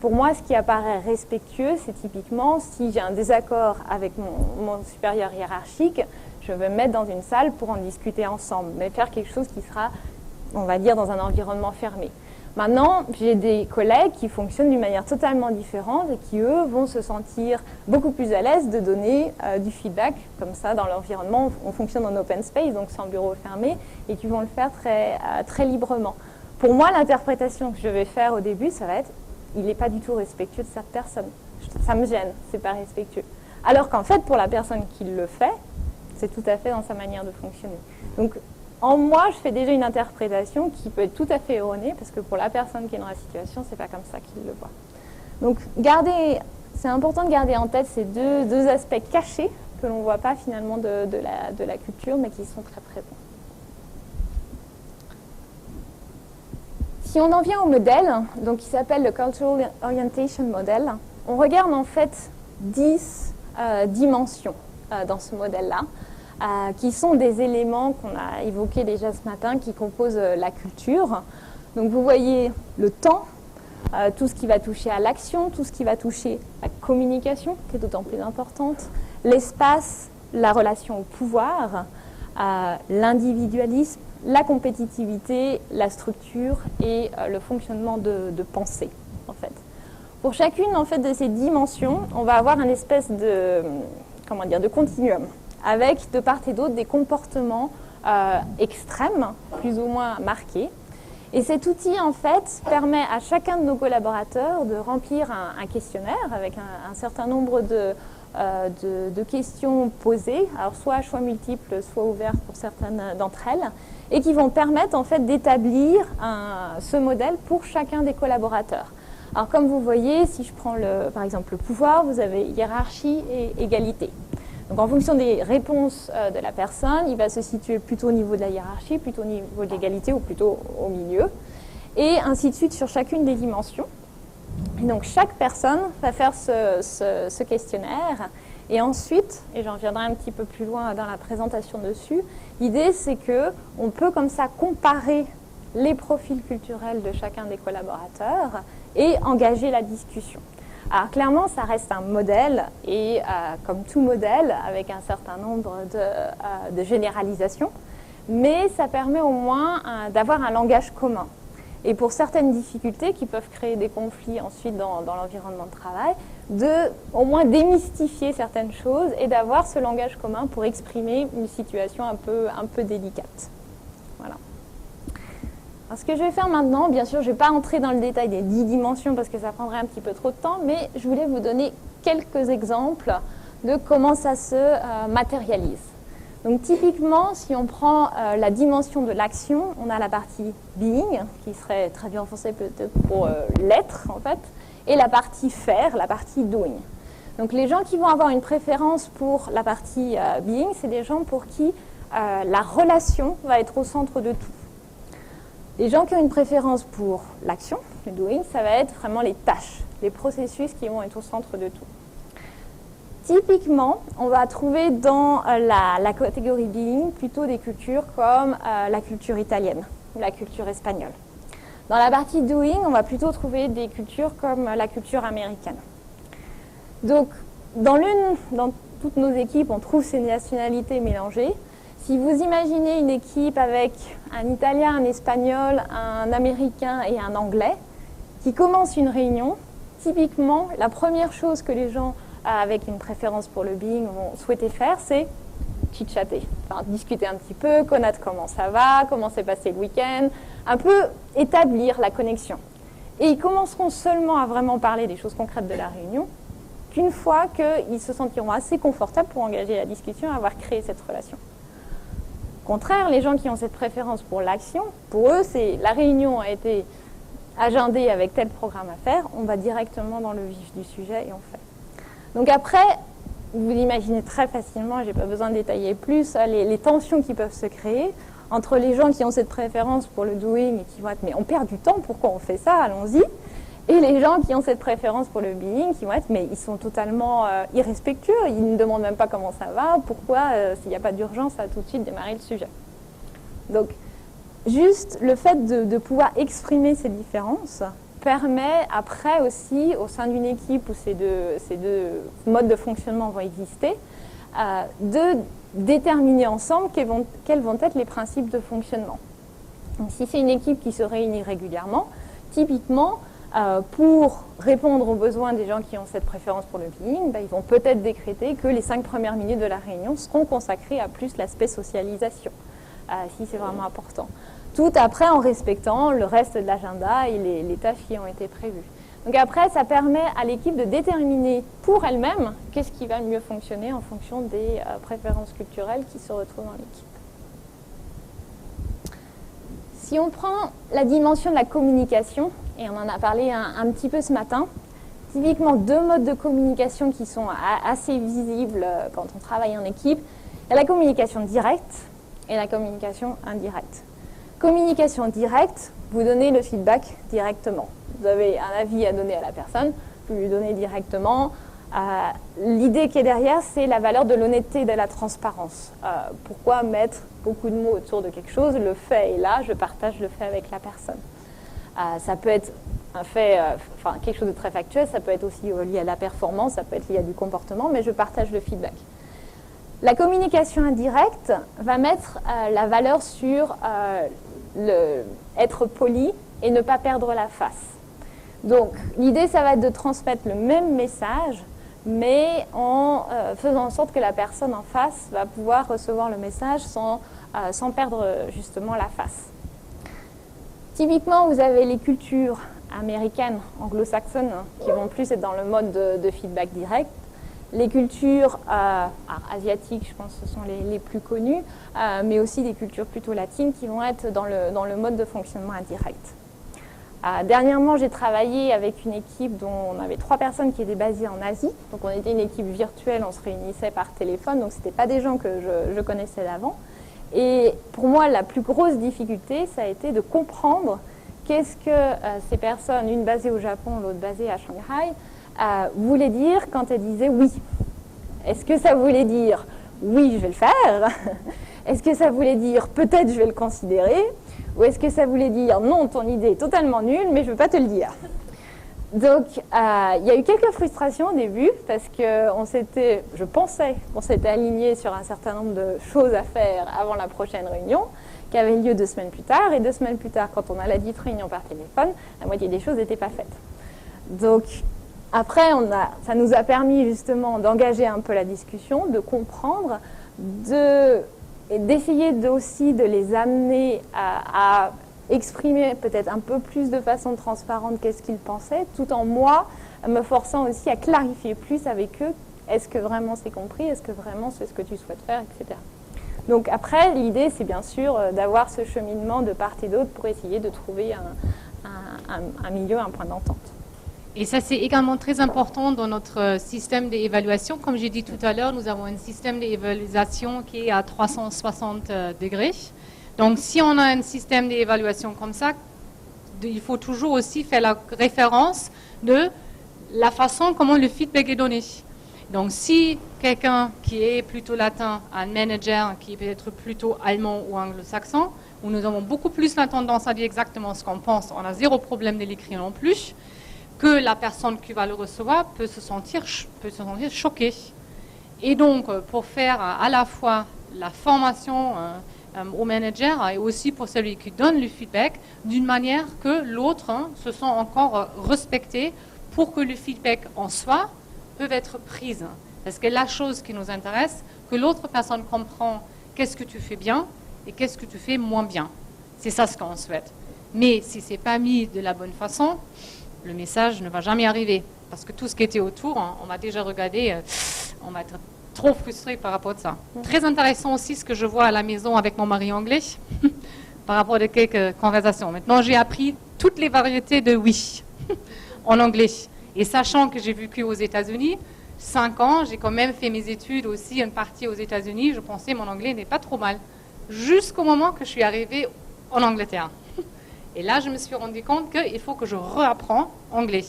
S3: pour moi, ce qui apparaît respectueux, c'est typiquement si j'ai un désaccord avec mon supérieur hiérarchique, je vais me mettre dans une salle pour en discuter ensemble, mais faire quelque chose qui sera, on va dire, dans un environnement fermé. Maintenant, j'ai des collègues qui fonctionnent d'une manière totalement différente et qui, eux, vont se sentir beaucoup plus à l'aise de donner du feedback, comme ça, dans l'environnement. On fonctionne en open space, donc sans bureau fermé, et qui vont le faire très librement. Pour moi, l'interprétation que je vais faire au début, ça va être il n'est pas du tout respectueux de cette personne. Ça me gêne, c'est pas respectueux. Alors qu'en fait, pour la personne qui le fait, c'est tout à fait dans sa manière de fonctionner. Donc, en moi, je fais déjà une interprétation qui peut être tout à fait erronée, parce que pour la personne qui est dans la situation, c'est pas comme ça qu'il le voit. Donc, c'est important de garder en tête ces deux aspects cachés que l'on ne voit pas finalement de la culture, mais qui sont très présents. Si on en vient au modèle, donc qui s'appelle le Cultural Orientation Model, on regarde en fait 10 dimensions dans ce modèle-là, qui sont des éléments qu'on a évoqués déjà ce matin, qui composent la culture. Donc vous voyez le temps, tout ce qui va toucher à l'action, tout ce qui va toucher à la communication, qui est d'autant plus importante, l'espace, la relation au pouvoir, l'individualisme, la compétitivité, la structure et le fonctionnement de pensée, en fait. Pour chacune en fait, de ces dimensions, on va avoir une espèce de continuum, avec de part et d'autre des comportements extrêmes, plus ou moins marqués. Et cet outil, en fait, permet à chacun de nos collaborateurs de remplir un questionnaire avec un certain nombre de questions posées, alors soit à choix multiples, soit ouvertes pour certaines d'entre elles, et qui vont permettre en fait d'établir ce modèle pour chacun des collaborateurs. Alors comme vous voyez, si je prends par exemple le pouvoir, vous avez hiérarchie et égalité. Donc en fonction des réponses de la personne, il va se situer plutôt au niveau de la hiérarchie, plutôt au niveau de l'égalité ou plutôt au milieu, et ainsi de suite sur chacune des dimensions. Et donc chaque personne va faire ce questionnaire, et ensuite, et j'en viendrai un petit peu plus loin dans la présentation dessus, l'idée c'est qu'on peut comme ça comparer les profils culturels de chacun des collaborateurs et engager la discussion. Alors clairement, ça reste un modèle, et comme tout modèle, avec un certain nombre de généralisations, mais ça permet au moins d'avoir un langage commun. Et pour certaines difficultés qui peuvent créer des conflits ensuite dans l'environnement de travail, au moins démystifier certaines choses et d'avoir ce langage commun pour exprimer une situation un peu délicate. Voilà. Alors, ce que je vais faire maintenant, bien sûr, je ne vais pas entrer dans le détail des 10 dimensions parce que ça prendrait un petit peu trop de temps, mais je voulais vous donner quelques exemples de comment ça se matérialise. Donc typiquement, si on prend la dimension de l'action, on a la partie being, qui serait traduit en français peut-être pour l'être en fait, et la partie faire, la partie doing. Donc les gens qui vont avoir une préférence pour la partie being, c'est des gens pour qui la relation va être au centre de tout. Les gens qui ont une préférence pour l'action, le doing, ça va être vraiment les tâches, les processus qui vont être au centre de tout. Typiquement, on va trouver dans la catégorie being plutôt des cultures comme la culture italienne ou la culture espagnole. Dans la partie doing, on va plutôt trouver des cultures comme la culture américaine. Donc, dans toutes nos équipes, on trouve ces nationalités mélangées. Si vous imaginez une équipe avec un Italien, un Espagnol, un Américain et un Anglais qui commence une réunion, typiquement, la première chose que les gens avec une préférence pour le being vont souhaiter faire, c'est chit-chatter, enfin, discuter un petit peu, connaître comment ça va, comment s'est passé le week-end, un peu établir la connexion. Et ils commenceront seulement à vraiment parler des choses concrètes de la réunion qu'une fois qu'ils se sentiront assez confortables pour engager la discussion et avoir créé cette relation. Au contraire, les gens qui ont cette préférence pour l'action, pour eux, la réunion a été agendé avec tel programme à faire, on va directement dans le vif du sujet et on fait. Donc après, vous l'imaginez très facilement, je n'ai pas besoin de détailler plus, les tensions qui peuvent se créer entre les gens qui ont cette préférence pour le doing et qui vont être « mais on perd du temps, pourquoi on fait ça, allons-y » et les gens qui ont cette préférence pour le being qui vont être « mais ils sont totalement irrespectueux, ils ne demandent même pas comment ça va, pourquoi s'il n'y a pas d'urgence à tout de suite démarrer le sujet ». Donc juste le fait de pouvoir exprimer ces différences permet après aussi, au sein d'une équipe où ces deux modes de fonctionnement vont exister, de déterminer ensemble quels vont être les principes de fonctionnement. Donc, si c'est une équipe qui se réunit régulièrement, typiquement, pour répondre aux besoins des gens qui ont cette préférence pour le being, ils vont peut-être décréter que les 5 premières minutes de la réunion seront consacrées à plus l'aspect socialisation, si c'est vraiment important. Tout après en respectant le reste de l'agenda et les tâches qui ont été prévues. Donc après, ça permet à l'équipe de déterminer pour elle-même qu'est-ce qui va mieux fonctionner en fonction des préférences culturelles qui se retrouvent dans l'équipe. Si on prend la dimension de la communication, et on en a parlé un petit peu ce matin, typiquement 2 modes de communication qui sont assez visibles quand on travaille en équipe. Il y a la communication directe et la communication indirecte. Communication directe, vous donnez le feedback directement. Vous avez un avis à donner à la personne, vous lui donnez directement. L'idée qui est derrière, c'est la valeur de l'honnêteté et de la transparence. Pourquoi mettre beaucoup de mots autour de quelque chose? Le fait est là, je partage le fait avec la personne. Ça peut être un fait, quelque chose de très factuel, ça peut être aussi lié à la performance, ça peut être lié à du comportement, mais je partage le feedback. La communication indirecte va mettre la valeur sur être poli et ne pas perdre la face. Donc, l'idée, ça va être de transmettre le même message, mais en faisant en sorte que la personne en face va pouvoir recevoir le message sans perdre justement la face. Typiquement, vous avez les cultures américaines, anglo-saxonnes, qui vont plus être dans le mode de feedback direct. Les cultures asiatiques, je pense que ce sont les plus connues, mais aussi des cultures plutôt latines qui vont être dans le mode de fonctionnement indirect. Dernièrement, j'ai travaillé avec une équipe dont on avait 3 personnes qui étaient basées en Asie. Donc on était une équipe virtuelle, on se réunissait par téléphone, donc ce n'étaient pas des gens que je connaissais d'avant. Et pour moi, la plus grosse difficulté, ça a été de comprendre qu'est-ce que ces personnes, une basée au Japon, l'autre basée à Shanghai, voulaient dire quand elles disaient oui. Est-ce que ça voulait dire oui, je vais le faire? Est-ce que ça voulait dire peut-être je vais le considérer? Ou est-ce que ça voulait dire non, ton idée est totalement nulle, mais je ne veux pas te le dire? Donc, il y a eu quelques frustrations au début parce que je pensais qu'on s'était aligné sur un certain nombre de choses à faire avant la prochaine réunion, qui avait lieu 2 semaines plus tard. Et 2 semaines plus tard, quand on a la dite réunion par téléphone, la moitié des choses n'étaient pas faites. Donc, après, ça nous a permis justement d'engager un peu la discussion, de comprendre, et d'essayer aussi de les amener à exprimer peut-être un peu plus de façon transparente qu'est-ce qu'ils pensaient, tout en moi me forçant aussi à clarifier plus avec eux, est-ce que vraiment c'est compris, est-ce que vraiment c'est ce que tu souhaites faire, etc. Donc après, l'idée c'est bien sûr d'avoir ce cheminement de part et d'autre pour essayer de trouver un milieu, un point d'entente.
S2: Et ça, c'est également très important dans notre système d'évaluation. Comme j'ai dit tout à l'heure, nous avons un système d'évaluation qui est à 360 degrés. Donc, si on a un système d'évaluation comme ça, il faut toujours aussi faire la référence de la façon comment le feedback est donné. Donc, si quelqu'un qui est plutôt latin, un manager qui est peut-être plutôt allemand ou anglo-saxon, où nous avons beaucoup plus la tendance à dire exactement ce qu'on pense, on a 0 problème de l'écrire non plus, que la personne qui va le recevoir peut se sentir choquée. Et donc, pour faire à la fois la formation au manager et aussi pour celui qui donne le feedback, d'une manière que l'autre se sent encore respecté pour que le feedback en soi peut être prise. Parce que la chose qui nous intéresse, que l'autre personne comprend qu'est-ce que tu fais bien et qu'est-ce que tu fais moins bien. C'est ça ce qu'on souhaite. Mais si ce n'est pas mis de la bonne façon, le message ne va jamais arriver. Parce que tout ce qui était autour, on va déjà regarder, on va être trop frustré par rapport à ça. Très intéressant aussi ce que je vois à la maison avec mon mari anglais. par rapport à quelques conversations. Maintenant, j'ai appris toutes les variétés de oui en anglais. Et sachant que j'ai vécu aux États-Unis 5 ans, j'ai quand même fait mes études aussi, une partie aux États-Unis, je pensais mon anglais n'est pas trop mal. Jusqu'au moment que je suis arrivée en Angleterre. Et là, je me suis rendu compte qu'il faut que je réapprends anglais.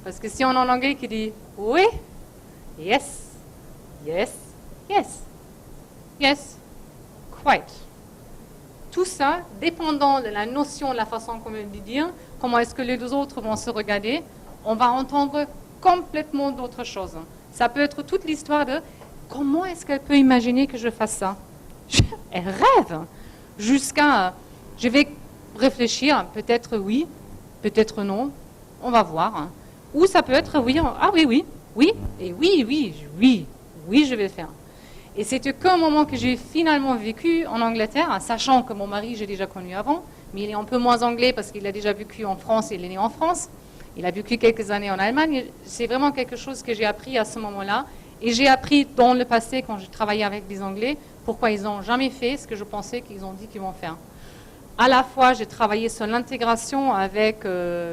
S2: Parce que si on a un anglais qui dit oui, yes, yes, yes, yes, quite. Tout ça, dépendant de la notion, de la façon qu'on veut dire, comment est-ce que les deux autres vont se regarder, on va entendre complètement d'autres choses. Ça peut être toute l'histoire de comment est-ce qu'elle peut imaginer que je fasse ça. Elle rêve. Jusqu'à, je vais réfléchir, peut-être oui, peut-être non, on va voir. Ou ça peut être oui, ah oui, oui, oui, et oui, oui, oui, oui, je vais le faire. Et c'était qu'un moment que j'ai finalement vécu en Angleterre, sachant que mon mari, j'ai déjà connu avant, mais il est un peu moins anglais parce qu'il a déjà vécu en France, il est né en France. Il a vécu quelques années en Allemagne. C'est vraiment quelque chose que j'ai appris à ce moment-là. Et j'ai appris dans le passé, quand j'ai travaillé avec des Anglais, pourquoi ils n'ont jamais fait ce que je pensais qu'ils ont dit qu'ils vont faire. À la fois, j'ai travaillé sur l'intégration avec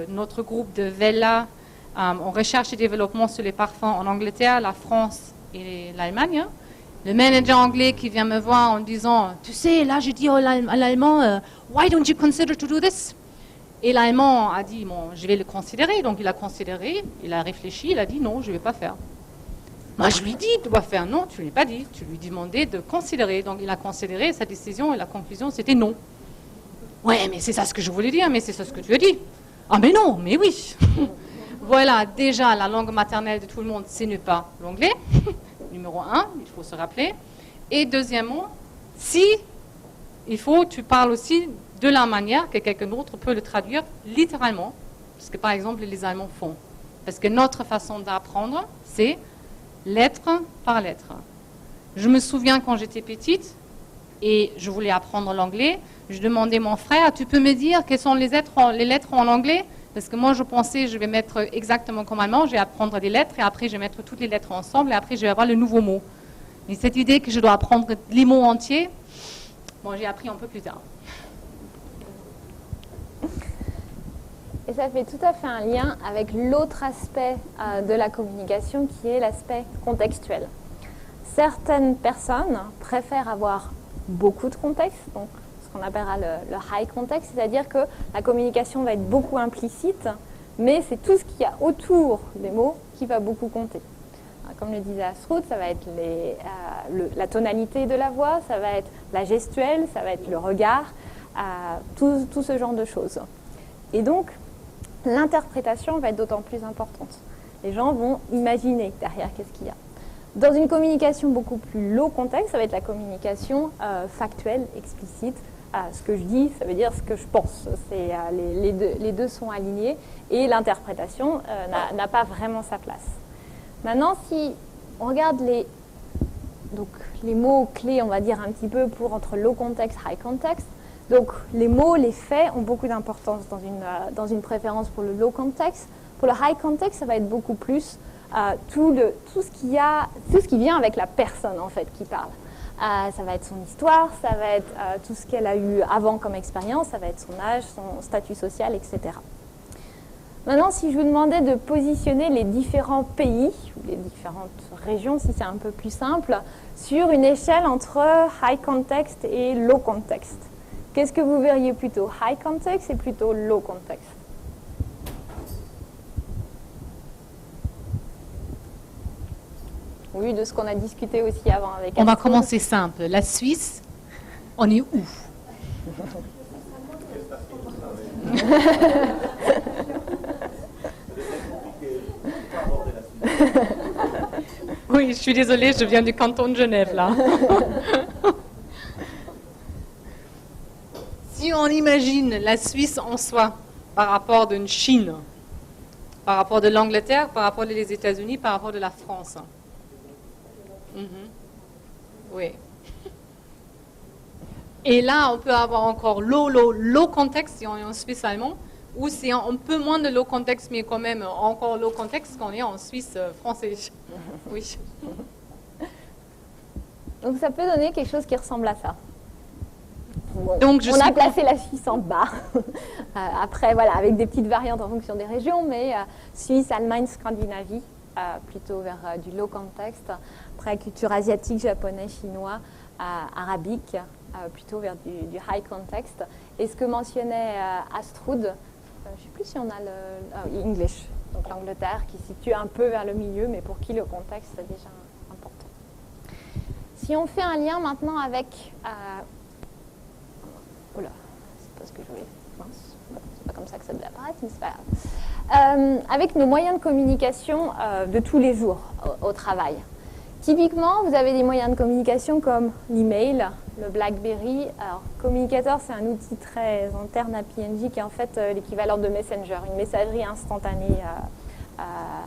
S2: notre groupe de Vella en recherche et développement sur les parfums en Angleterre, la France et l'Allemagne. Le manager anglais qui vient me voir en disant « Tu sais, là, j'ai dit à l'Allemand, why don't you consider to do this ?» Et l'Allemand a dit, bon, je vais le considérer. Donc il a considéré, il a réfléchi, il a dit, non, je ne vais pas faire. Moi, je lui dis, tu dois faire. Non, tu ne l'as pas dit. Tu lui demandais de considérer. Donc il a considéré, sa décision et la conclusion, c'était non. Ouais, mais c'est ça ce que je voulais dire, mais c'est ça ce que tu as dit. Ah, mais non, mais oui. Voilà, déjà, la langue maternelle de tout le monde, ce n'est pas l'anglais. Numéro 1, il faut se rappeler. Et deuxièmement, si il faut, tu parles aussi de la manière que quelqu'un d'autre peut le traduire littéralement, ce que par exemple les Allemands font. Parce que notre façon d'apprendre, c'est lettre par lettre. Je me souviens quand j'étais petite et je voulais apprendre l'anglais, je demandais à mon frère, tu peux me dire quelles sont les lettres en anglais? Parce que moi je pensais, je vais mettre exactement comme allemand, je vais apprendre des lettres et après je vais mettre toutes les lettres ensemble et après je vais avoir le nouveau mot. Mais cette idée que je dois apprendre les mots entiers, bon, j'ai appris un peu plus tard.
S3: Et ça fait tout à fait un lien avec l'autre aspect de la communication qui est l'aspect contextuel. Certaines personnes préfèrent avoir beaucoup de contexte, donc ce qu'on appellera le high context, c'est-à-dire que la communication va être beaucoup implicite, mais c'est tout ce qu'il y a autour des mots qui va beaucoup compter. Comme le disait Astrud, ça va être la tonalité de la voix, ça va être la gestuelle, ça va être le regard, tout ce genre de choses. Et donc, l'interprétation va être d'autant plus importante. Les gens vont imaginer derrière qu'est-ce qu'il y a. Dans une communication beaucoup plus low contexte, ça va être la communication factuelle, explicite. Ce que je dis, ça veut dire ce que je pense. Les deux sont alignés et l'interprétation n'a pas vraiment sa place. Maintenant, si on regarde les mots clés, on va dire un petit peu entre low context, high context, donc les mots, les faits ont beaucoup d'importance dans une préférence pour le low context. Pour le high context, ça va être beaucoup plus tout ce qui vient avec la personne en fait qui parle. Ça va être son histoire, ça va être tout ce qu'elle a eu avant comme expérience, ça va être son âge, son statut social, etc. Maintenant, si je vous demandais de positionner les différents pays, ou les différentes régions, si c'est un peu plus simple, sur une échelle entre high context et low context, qu'est-ce que vous verriez plutôt? High context et plutôt low context? Oui, de ce qu'on a discuté aussi avant avec
S2: On va commencer simple. La Suisse, on est où? Oui, je suis désolée, je viens du canton de Genève, là. Si on imagine la Suisse en soi, par rapport d'une Chine, par rapport de l'Angleterre, par rapport des États-Unis, par rapport de la France. Oui. Et là, on peut avoir encore low contexte si on est en Suisse allemand, ou c'est un peu moins de low contexte, mais quand même encore low contexte quand on est en Suisse français. Oui.
S3: Donc ça peut donner quelque chose qui ressemble à ça. Bon,
S2: Donc,
S3: on a placé la Suisse en bas. Après, voilà, avec des petites variantes en fonction des régions, mais Suisse, Allemagne, Scandinavie, plutôt vers du low context. Après, culture asiatique, japonais, chinois, arabique, plutôt vers du high context. Et ce que mentionnait Astrud, je ne sais plus si on a le English, donc l'Angleterre, qui se situe un peu vers le milieu, mais pour qui le contexte est déjà important. Si on fait un lien maintenant avec... oula, c'est pas ce que je voulais. Mince, c'est pas comme ça que ça devait apparaître, mais c'est pas grave. Avec nos moyens de communication de tous les jours au travail. Typiquement, vous avez des moyens de communication comme l'email, le BlackBerry. Alors, Communicator, c'est un outil très interne à P&G qui est en fait l'équivalent de Messenger, une messagerie instantanée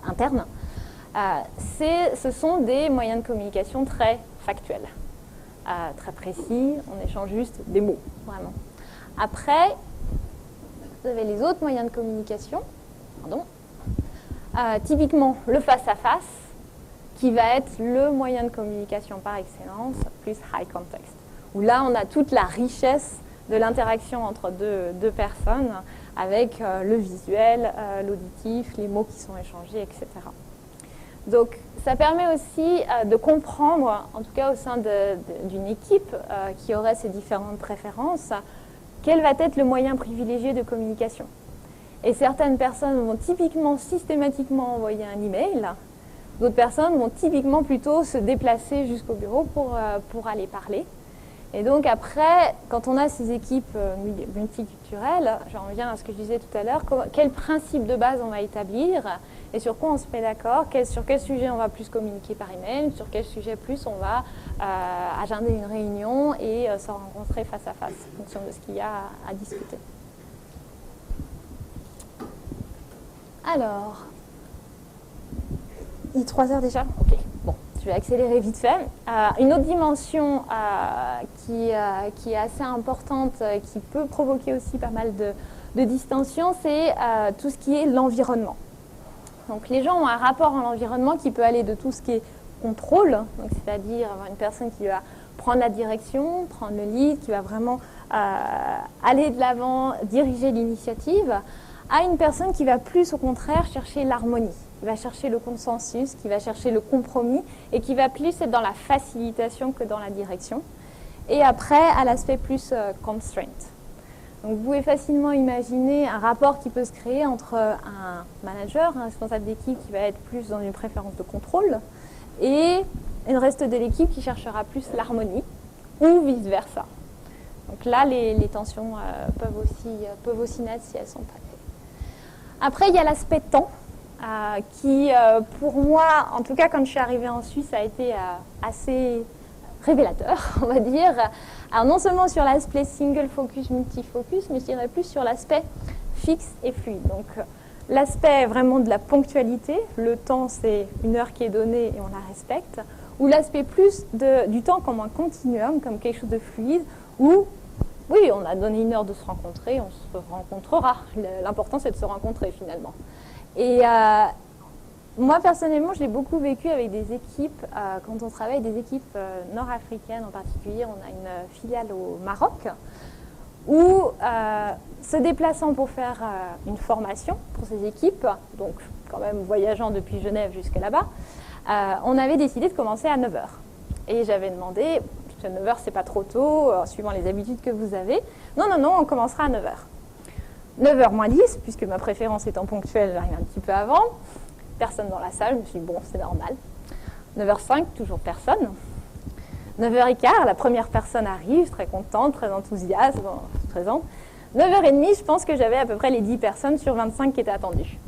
S3: interne. Ce sont des moyens de communication très factuels, très précis. On échange juste des mots, vraiment. Après, vous avez les autres moyens de communication. Typiquement, le face-à-face, qui va être le moyen de communication par excellence, plus high context, où là, on a toute la richesse de l'interaction entre deux personnes, avec le visuel, l'auditif, les mots qui sont échangés, etc. Donc, ça permet aussi de comprendre, en tout cas au sein d'une équipe qui aurait ces différentes préférences, quel va être le moyen privilégié de communication. Et certaines personnes vont typiquement, systématiquement envoyer un email. D'autres personnes vont typiquement plutôt se déplacer jusqu'au bureau pour aller parler. Et donc après, quand on a ces équipes multiculturelles, j'en reviens à ce que je disais tout à l'heure, quel principe de base on va établir et sur quoi on se met d'accord, sur quel sujet on va plus communiquer par email, sur quel sujet plus on va agender une réunion et se rencontrer face à face en fonction de ce qu'il y a à discuter. Alors... Il est 3 heures déjà ? Ok, bon, je vais accélérer vite fait. Une autre dimension qui est assez importante, qui peut provoquer aussi pas mal de distension, c'est tout ce qui est l'environnement. Donc les gens ont un rapport à l'environnement qui peut aller de tout ce qui est contrôle, c'est-à-dire avoir une personne qui va prendre la direction, prendre le lead, qui va vraiment aller de l'avant, diriger l'initiative, à une personne qui va plus au contraire chercher l'harmonie, qui va chercher le consensus, qui va chercher le compromis et qui va plus être dans la facilitation que dans la direction. Et après, à l'aspect plus constraint. Donc vous pouvez facilement imaginer un rapport qui peut se créer entre un manager, un responsable d'équipe qui va être plus dans une préférence de contrôle et le reste de l'équipe qui cherchera plus l'harmonie ou vice-versa. Donc là, les tensions peuvent aussi naître si elles sont pas. Après, il y a l'aspect temps, qui, pour moi, en tout cas, quand je suis arrivée en Suisse, a été assez révélateur, on va dire. Alors, non seulement sur l'aspect single focus, multi-focus, mais je dirais plus sur l'aspect fixe et fluide. Donc, l'aspect vraiment de la ponctualité, le temps, c'est une heure qui est donnée et on la respecte, ou l'aspect plus du temps comme un continuum, comme quelque chose de fluide, où oui, on a donné une heure de se rencontrer, on se rencontrera. L'important, c'est de se rencontrer, finalement. Et moi, personnellement, je l'ai beaucoup vécu avec des équipes, quand on travaille avec des équipes nord-africaines en particulier. On a une filiale au Maroc, où, se déplaçant pour faire une formation pour ces équipes, donc quand même voyageant depuis Genève jusque là-bas, on avait décidé de commencer à 9h. Et j'avais demandé... 9h, c'est pas trop tôt, suivant les habitudes que vous avez. Non, on commencera à 9h. 9h moins 10, puisque ma préférence étant ponctuelle, j'arrive un petit peu avant. Personne dans la salle, je me suis dit, bon, c'est normal. 9h05, toujours personne. 9h15, la première personne arrive, très contente, très enthousiaste, présente. 9h30, je pense que j'avais à peu près les 10 personnes sur 25 qui étaient attendues.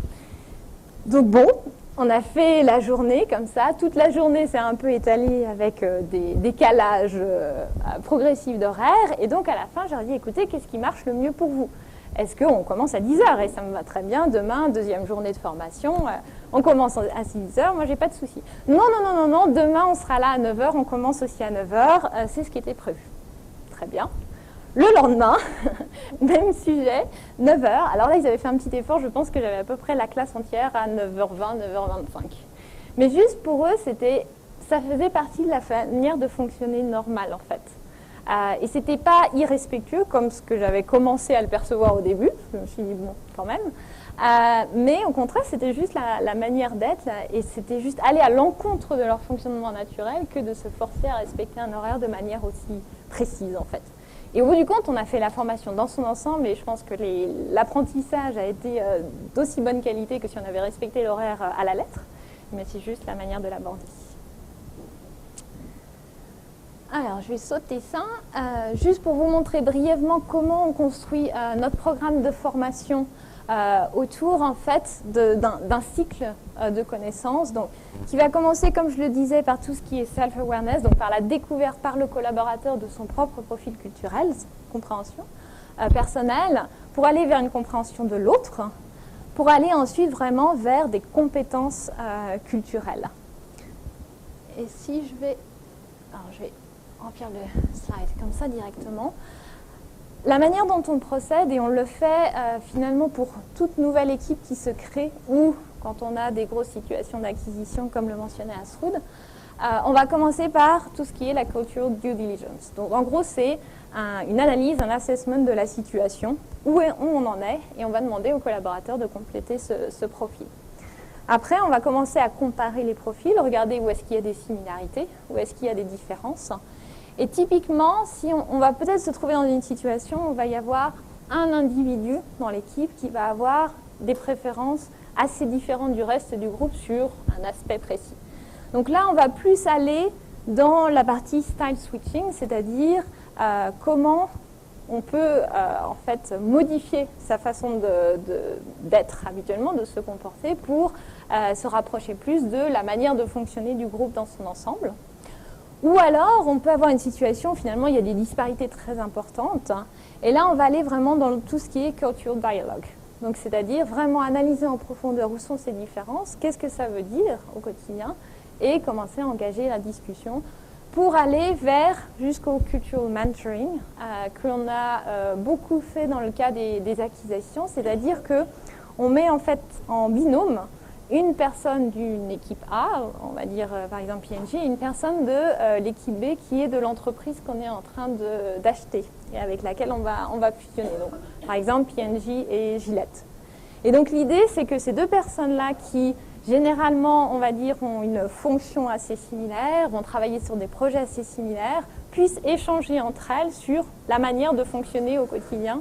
S3: Donc bon, on a fait la journée comme ça. Toute la journée s'est un peu étalée avec des décalages progressifs d'horaire. Et donc, à la fin, je leur ai dit, écoutez, qu'est-ce qui marche le mieux pour vous ? Est-ce qu'on commence à 10h ? Et ça me va très bien. Demain, deuxième journée de formation, on commence à 6h. Moi, j'ai pas de souci. Non. Demain, on sera là à 9h. On commence aussi à 9h. C'est ce qui était prévu. Très bien. Le lendemain, même sujet, 9h. Alors là, ils avaient fait un petit effort. Je pense que j'avais à peu près la classe entière à 9h20, 9h25. Mais juste pour eux, ça faisait partie de la manière de fonctionner normale, en fait. Et ce n'était pas irrespectueux, comme ce que j'avais commencé à le percevoir au début. Je me suis dit, bon, quand même. Mais au contraire, c'était juste la manière d'être, et c'était juste aller à l'encontre de leur fonctionnement naturel que de se forcer à respecter un horaire de manière aussi précise, en fait. Et au bout du compte, on a fait la formation dans son ensemble, et je pense que l'apprentissage a été d'aussi bonne qualité que si on avait respecté l'horaire à la lettre, mais c'est juste la manière de l'aborder. Alors, je vais sauter ça, juste pour vous montrer brièvement comment on construit notre programme de formation autour, en fait, d'un cycle de connaissances, donc, qui va commencer, comme je le disais, par tout ce qui est self-awareness, donc par la découverte par le collaborateur de son propre profil culturel, compréhension personnelle, pour aller vers une compréhension de l'autre, pour aller ensuite vraiment vers des compétences culturelles. Et si je vais... Alors, je vais remplir le slide comme ça directement. La manière dont on procède, et on le fait finalement pour toute nouvelle équipe qui se crée, ou quand on a des grosses situations d'acquisition, comme le mentionnait Asroud, on va commencer par tout ce qui est la cultural due diligence. Donc en gros, c'est une analyse, un assessment de la situation, où on en est, et on va demander aux collaborateurs de compléter ce profil. Après, on va commencer à comparer les profils, regarder où est-ce qu'il y a des similarités, où est-ce qu'il y a des différences. Et typiquement, si on va peut-être se trouver dans une situation où il va y avoir un individu dans l'équipe qui va avoir des préférences assez différentes du reste du groupe sur un aspect précis. Donc là, on va plus aller dans la partie style switching, c'est-à-dire comment on peut en fait modifier sa façon d'être habituellement, de se comporter pour se rapprocher plus de la manière de fonctionner du groupe dans son ensemble. Ou alors, on peut avoir une situation où finalement il y a des disparités très importantes. Et là, on va aller vraiment dans tout ce qui est cultural dialogue. Donc, c'est-à-dire vraiment analyser en profondeur où sont ces différences, qu'est-ce que ça veut dire au quotidien, et commencer à engager la discussion pour aller vers jusqu'au cultural mentoring, que l'on a beaucoup fait dans le cas des acquisitions, c'est-à-dire qu'on met en fait en binôme une personne d'une équipe A, on va dire par exemple P&G, et une personne de l'équipe B qui est de l'entreprise qu'on est en train d'acheter et avec laquelle on va fusionner. Donc, par exemple, P&G et Gillette. Et donc l'idée, c'est que ces deux personnes-là qui, généralement, on va dire, ont une fonction assez similaire, vont travailler sur des projets assez similaires, puissent échanger entre elles sur la manière de fonctionner au quotidien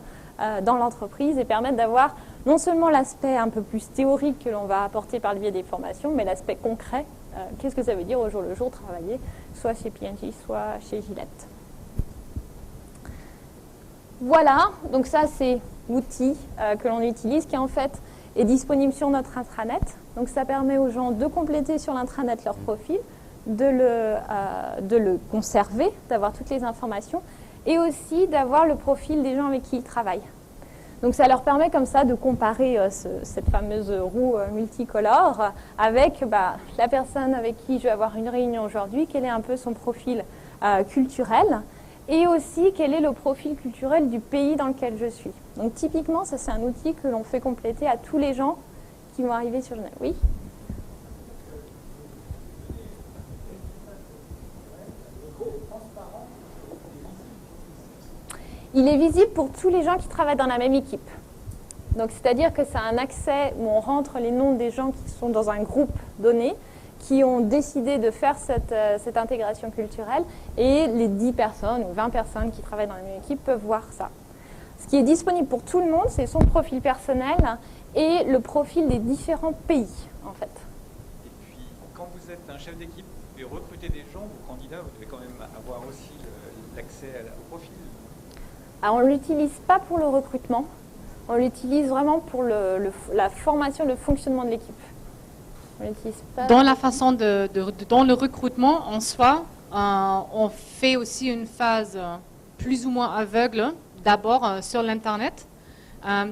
S3: dans l'entreprise et permettre d'avoir non seulement l'aspect un peu plus théorique que l'on va apporter par le biais des formations, mais l'aspect concret. Qu'est-ce que ça veut dire au jour le jour travailler, soit chez P&G, soit chez Gillette. Voilà, donc ça c'est l'outil que l'on utilise qui en fait est disponible sur notre intranet. Donc ça permet aux gens de compléter sur l'intranet leur profil, de le conserver, d'avoir toutes les informations et aussi d'avoir le profil des gens avec qui ils travaillent. Donc ça leur permet comme ça de comparer cette fameuse roue multicolore avec la personne avec qui je vais avoir une réunion aujourd'hui, quel est un peu son profil culturel et aussi quel est le profil culturel du pays dans lequel je suis. Donc typiquement, ça c'est un outil que l'on fait compléter à tous les gens qui vont arriver sur le net. Oui ? Il est visible pour tous les gens qui travaillent dans la même équipe. Donc, c'est-à-dire que c'est un accès où on rentre les noms des gens qui sont dans un groupe donné, qui ont décidé de faire cette intégration culturelle, et les 10 personnes ou 20 personnes qui travaillent dans la même équipe peuvent voir ça. Ce qui est disponible pour tout le monde, c'est son profil personnel et le profil des différents pays, en fait.
S4: Et puis, quand vous êtes un chef d'équipe et recrutez des gens, vos candidats, vous devez quand même avoir aussi l'accès au profil.
S3: Alors, on ne l'utilise pas pour le recrutement, on l'utilise vraiment pour la formation, le fonctionnement de l'équipe. On l'utilise pas.
S2: Dans la façon dans le recrutement en soi, on fait aussi une phase plus ou moins aveugle, d'abord sur l'Internet,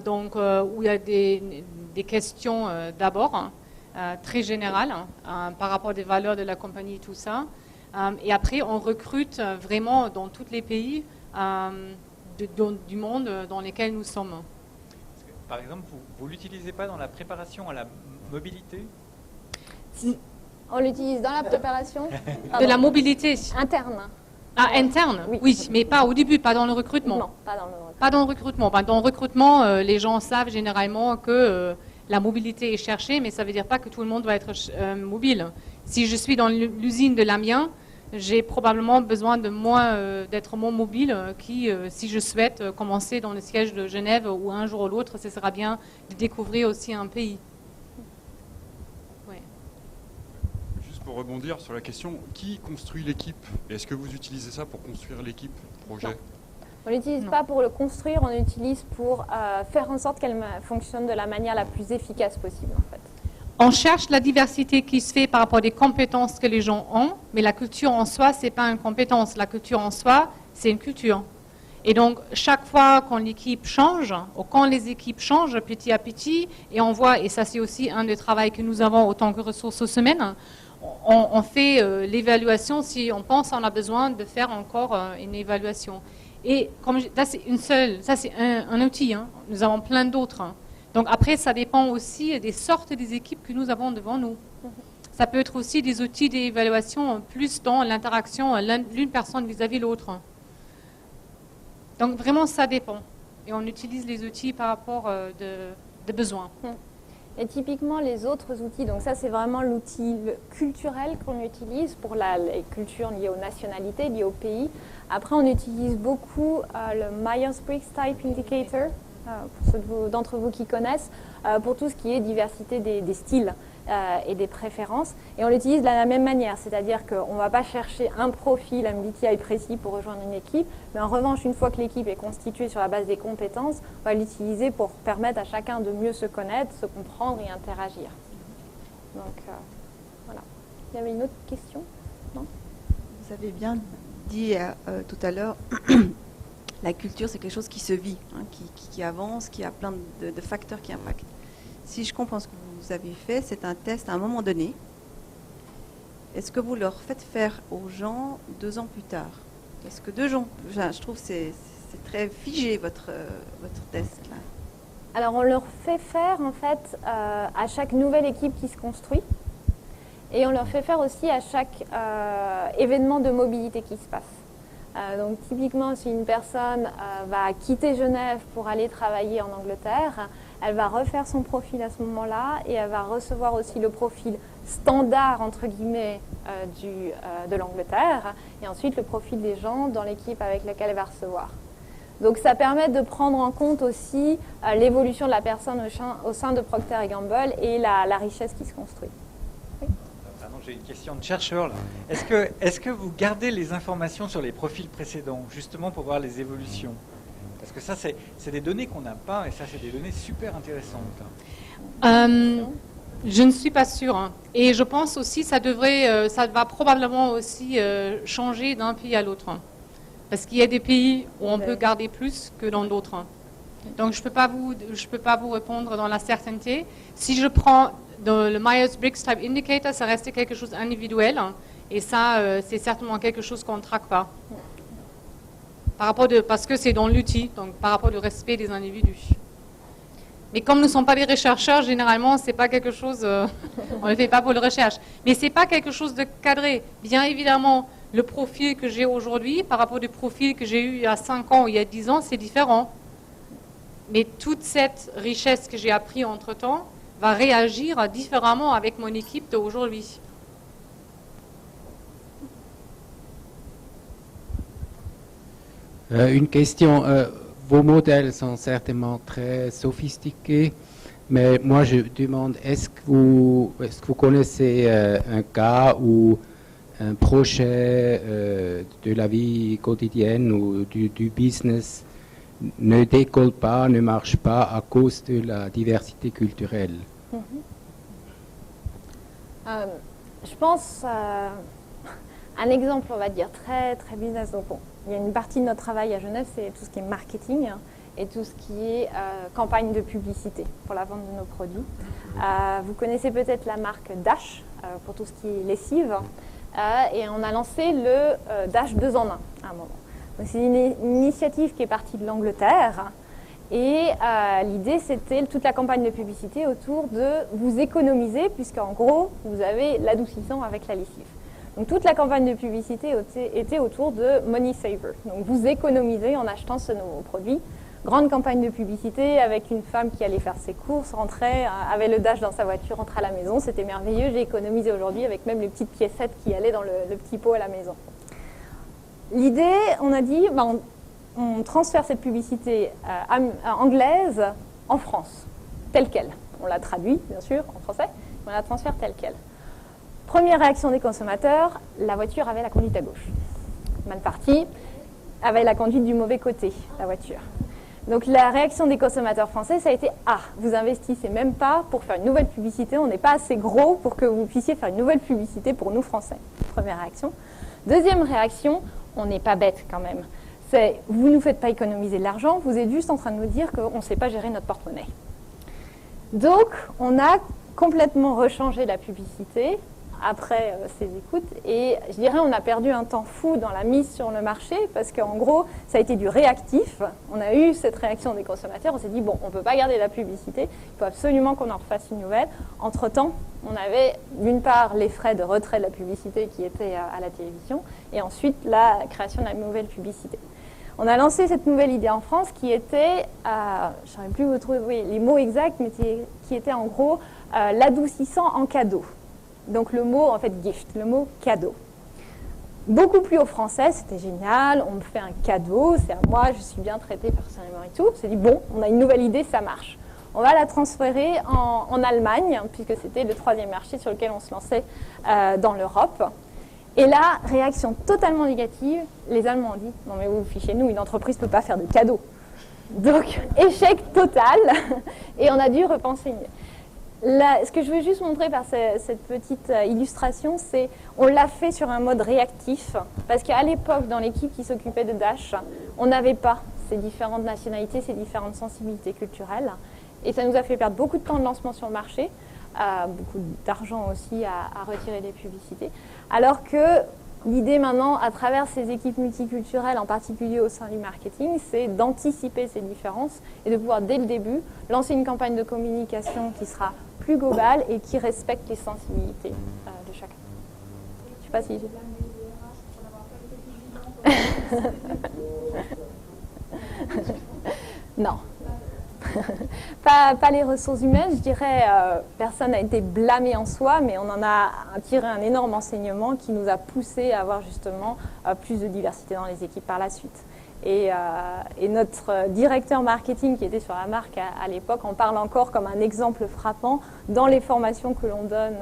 S2: donc où il y a des questions d'abord, très générales, par rapport aux valeurs de la compagnie, tout ça. Et après, on recrute vraiment dans tous les pays du monde dans lesquels nous sommes.
S4: Par exemple, vous ne l'utilisez pas dans la préparation à la mobilité ?
S3: Si. On l'utilise dans la préparation
S2: de la mobilité
S3: interne.
S2: Ah, interne? Oui, mais pas au début, pas dans le recrutement.
S3: Non, pas dans le recrutement.
S2: Pas dans le recrutement. Dans le recrutement, les gens savent généralement que la mobilité est cherchée, mais ça ne veut dire pas que tout le monde doit être mobile. Si je suis dans l'usine de l'Amiens, j'ai probablement besoin de d'être moins mobile si je souhaite commencer dans le siège de Genève ou un jour ou l'autre, ce sera bien de découvrir aussi un pays. Ouais.
S5: Juste pour rebondir sur la question, qui construit l'équipe? Est-ce que vous utilisez ça pour construire l'équipe projet?
S3: Non. On l'utilise pas pour le construire, on l'utilise pour faire en sorte qu'elle fonctionne de la manière la plus efficace possible en fait.
S2: On cherche la diversité qui se fait par rapport aux compétences que les gens ont, mais la culture en soi, ce n'est pas une compétence. La culture en soi, c'est une culture. Et donc, chaque fois quand l'équipe change, ou quand les équipes changent petit à petit, et on voit, et ça c'est aussi un des travaux que nous avons autant que ressources aux semaines, on fait l'évaluation si on pense qu'on a besoin de faire encore une évaluation. Et comme là, c'est ça c'est un outil, hein. Nous avons plein d'autres. Hein. Donc après, ça dépend aussi des sortes des équipes que nous avons devant nous. Ça peut être aussi des outils d'évaluation plus dans l'interaction l'une personne vis-à-vis l'autre. Donc vraiment, ça dépend. Et on utilise les outils par rapport de besoins.
S3: Et typiquement, les autres outils, donc ça c'est vraiment l'outil culturel qu'on utilise pour les cultures liées aux nationalités, liées au pays. Après, on utilise beaucoup le Myers-Briggs Type Indicator, pour ceux d'entre vous qui connaissent, pour tout ce qui est diversité des styles et des préférences. Et on l'utilise de la même manière, c'est-à-dire qu'on ne va pas chercher un profil MBTI précis pour rejoindre une équipe, mais en revanche, une fois que l'équipe est constituée sur la base des compétences, on va l'utiliser pour permettre à chacun de mieux se connaître, se comprendre et interagir. Donc voilà. Il y avait une autre question? Non?
S6: Vous avez bien dit tout à l'heure, la culture c'est quelque chose qui se vit, hein, qui avance, qui a plein de facteurs qui impactent. Si je comprends ce que vous avez fait, c'est un test à un moment donné. Est-ce que vous leur faites faire aux gens 2 ans plus tard? Parce que 2 ans, je trouve que c'est très figé votre test là.
S3: Alors on leur fait faire en fait à chaque nouvelle équipe qui se construit. Et on leur fait faire aussi à chaque événement de mobilité qui se passe. Donc typiquement, si une personne va quitter Genève pour aller travailler en Angleterre, elle va refaire son profil à ce moment-là et elle va recevoir aussi le profil standard, entre guillemets, de l'Angleterre et ensuite le profil des gens dans l'équipe avec laquelle elle va recevoir. Donc ça permet de prendre en compte aussi l'évolution de la personne au sein de Procter & Gamble et la richesse qui se construit.
S4: J'ai une question de chercheur là. Est-ce que vous gardez les informations sur les profils précédents, justement pour voir les évolutions? Parce que ça, c'est des données qu'on n'a pas, et ça, c'est des données super intéressantes.
S2: Je ne suis pas sûre. Hein. Et je pense aussi ça va probablement aussi changer d'un pays à l'autre. Hein. Parce qu'il y a des pays où on peut garder plus que dans d'autres. Hein. Donc, je peux pas vous répondre dans la certainté. Si je prends dans le Myers-Briggs Type Indicator, ça reste quelque chose d'individuel. Hein, et ça, c'est certainement quelque chose qu'on ne traque pas. Parce que c'est dans l'outil, donc par rapport au respect des individus. Mais comme nous ne sommes pas des rechercheurs, généralement, c'est pas quelque chose, on ne le fait pas pour la recherche. Mais c'est pas quelque chose de cadré. Bien évidemment, le profil que j'ai aujourd'hui, par rapport au profil que j'ai eu il y a 5 ans ou il y a 10 ans, c'est différent. Mais toute cette richesse que j'ai appris entre-temps va réagir différemment avec mon équipe d'aujourd'hui.
S7: Une question. Vos modèles sont certainement très sophistiqués, mais moi je demande, est-ce que vous connaissez un cas où un projet de la vie quotidienne ou du business ne décolle pas, ne marche pas à cause de la diversité culturelle?
S3: Je pense un exemple, on va dire, très, très business. Donc, bon, il y a une partie de notre travail à Genève, c'est tout ce qui est marketing et tout ce qui est campagne de publicité pour la vente de nos produits. Vous connaissez peut-être la marque Dash pour tout ce qui est lessive. Et on a lancé le Dash 2 en 1 à un moment. C'est une initiative qui est partie de l'Angleterre. Et l'idée, c'était toute la campagne de publicité autour de vous économiser, puisqu'en gros, vous avez l'adoucissant avec la lessive. Donc toute la campagne de publicité était autour de Money Saver. Donc vous économisez en achetant ce nouveau produit. Grande campagne de publicité avec une femme qui allait faire ses courses, rentrait, avait le dash dans sa voiture, rentrait à la maison. C'était merveilleux. J'ai économisé aujourd'hui avec même les petites piécettes qui allaient dans le petit pot à la maison. L'idée, on a dit, on transfère cette publicité anglaise en France, telle qu'elle. On la traduit, bien sûr, en français, mais on la transfère telle qu'elle. Première réaction des consommateurs, la voiture avait la conduite à gauche. Mal partie, avait la conduite du mauvais côté, la voiture. Donc la réaction des consommateurs français, ça a été « Ah, vous investissez même pas pour faire une nouvelle publicité, on n'est pas assez gros pour que vous puissiez faire une nouvelle publicité pour nous Français. » Première réaction. Deuxième réaction, on n'est pas bête quand même. C'est « Vous ne nous faites pas économiser de l'argent, vous êtes juste en train de nous dire qu'on ne sait pas gérer notre porte-monnaie. » Donc on a complètement rechangé la publicité après ces écoutes, et je dirais on a perdu un temps fou dans la mise sur le marché, parce qu'en gros, ça a été du réactif. On a eu cette réaction des consommateurs, on s'est dit, bon, on ne peut pas garder la publicité, il faut absolument qu'on en refasse une nouvelle. Entre-temps, on avait d'une part les frais de retrait de la publicité qui étaient à la télévision, et ensuite la création de la nouvelle publicité. On a lancé cette nouvelle idée en France qui était, je ne saurais plus vous trouver les mots exacts, mais qui était en gros l'adoucissant en cadeau. Donc le mot, en fait, gift, le mot cadeau. Beaucoup plus au français, c'était génial, on me fait un cadeau, c'est à moi, je suis bien traitée personnellement et tout. On s'est dit, bon, on a une nouvelle idée, ça marche. On va la transférer en Allemagne, puisque c'était le 3e marché sur lequel on se lançait dans l'Europe. Et là, réaction totalement négative, les Allemands ont dit, non mais vous fichez nous, une entreprise ne peut pas faire de cadeaux. Donc, échec total, et on a dû repenser. Là, ce que je veux juste montrer par cette petite illustration, c'est on l'a fait sur un mode réactif, parce qu'à l'époque, dans l'équipe qui s'occupait de Dash, on n'avait pas ces différentes nationalités, ces différentes sensibilités culturelles, et ça nous a fait perdre beaucoup de temps de lancement sur le marché, beaucoup d'argent aussi à retirer des publicités, alors que l'idée maintenant, à travers ces équipes multiculturelles, en particulier au sein du marketing, c'est d'anticiper ces différences et de pouvoir, dès le début, lancer une campagne de communication qui sera plus globale et qui respecte les sensibilités de chacun. Je ne sais pas si non. Pas les ressources humaines, je dirais, personne n'a été blâmé en soi, mais on en a tiré un énorme enseignement qui nous a poussé à avoir justement plus de diversité dans les équipes par la suite. Et notre directeur marketing qui était sur la marque à l'époque en parle encore comme un exemple frappant dans les formations que l'on donne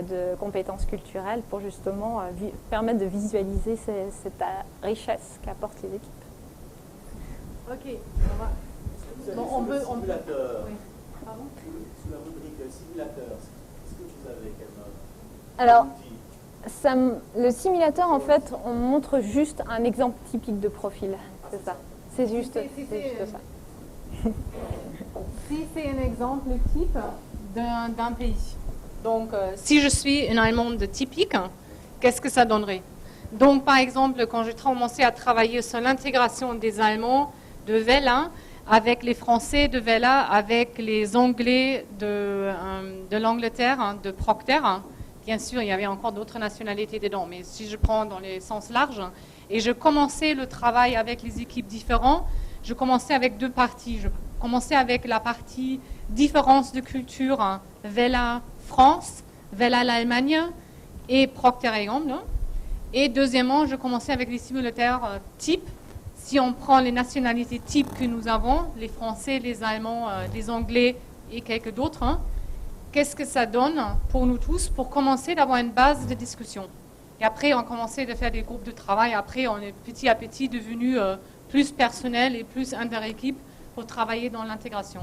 S3: de compétences culturelles pour justement permettre de visualiser cette richesse qu'apportent les équipes.
S2: Ok, bon, on peut...
S8: Simulateur. Oui. Pardon ? Sous la rubrique simulateur, qu'est-ce que vous avez comme
S3: Alors,
S8: outil ?
S3: Le simulateur, en fait, on montre juste un exemple typique de profil. C'est ça. C'est juste, juste ça.
S2: Si c'est un exemple type d'un pays. Donc, si je suis une Allemande typique, qu'est-ce que ça donnerait? Donc, par exemple, quand j'ai commencé à travailler sur l'intégration des Allemands de Wella avec les Français de Wella, avec les Anglais de l'Angleterre, de Procter. Bien sûr, il y avait encore d'autres nationalités dedans, mais si je prends dans les sens larges, et je commençais le travail avec les équipes différentes, je commençais avec deux parties. Je commençais avec la partie différence de culture, Wella France, Wella l'Allemagne et Procter & Gamble. Et deuxièmement, je commençais avec les simulateurs types. Si on prend les nationalités types que nous avons, les Français, les Allemands, les Anglais et quelques d'autres, qu'est-ce que ça donne pour nous tous pour commencer d'avoir une base de discussion. Et après, on commençait de faire des groupes de travail. Après, on est petit à petit devenu plus personnel et plus inter-équipe pour travailler dans l'intégration.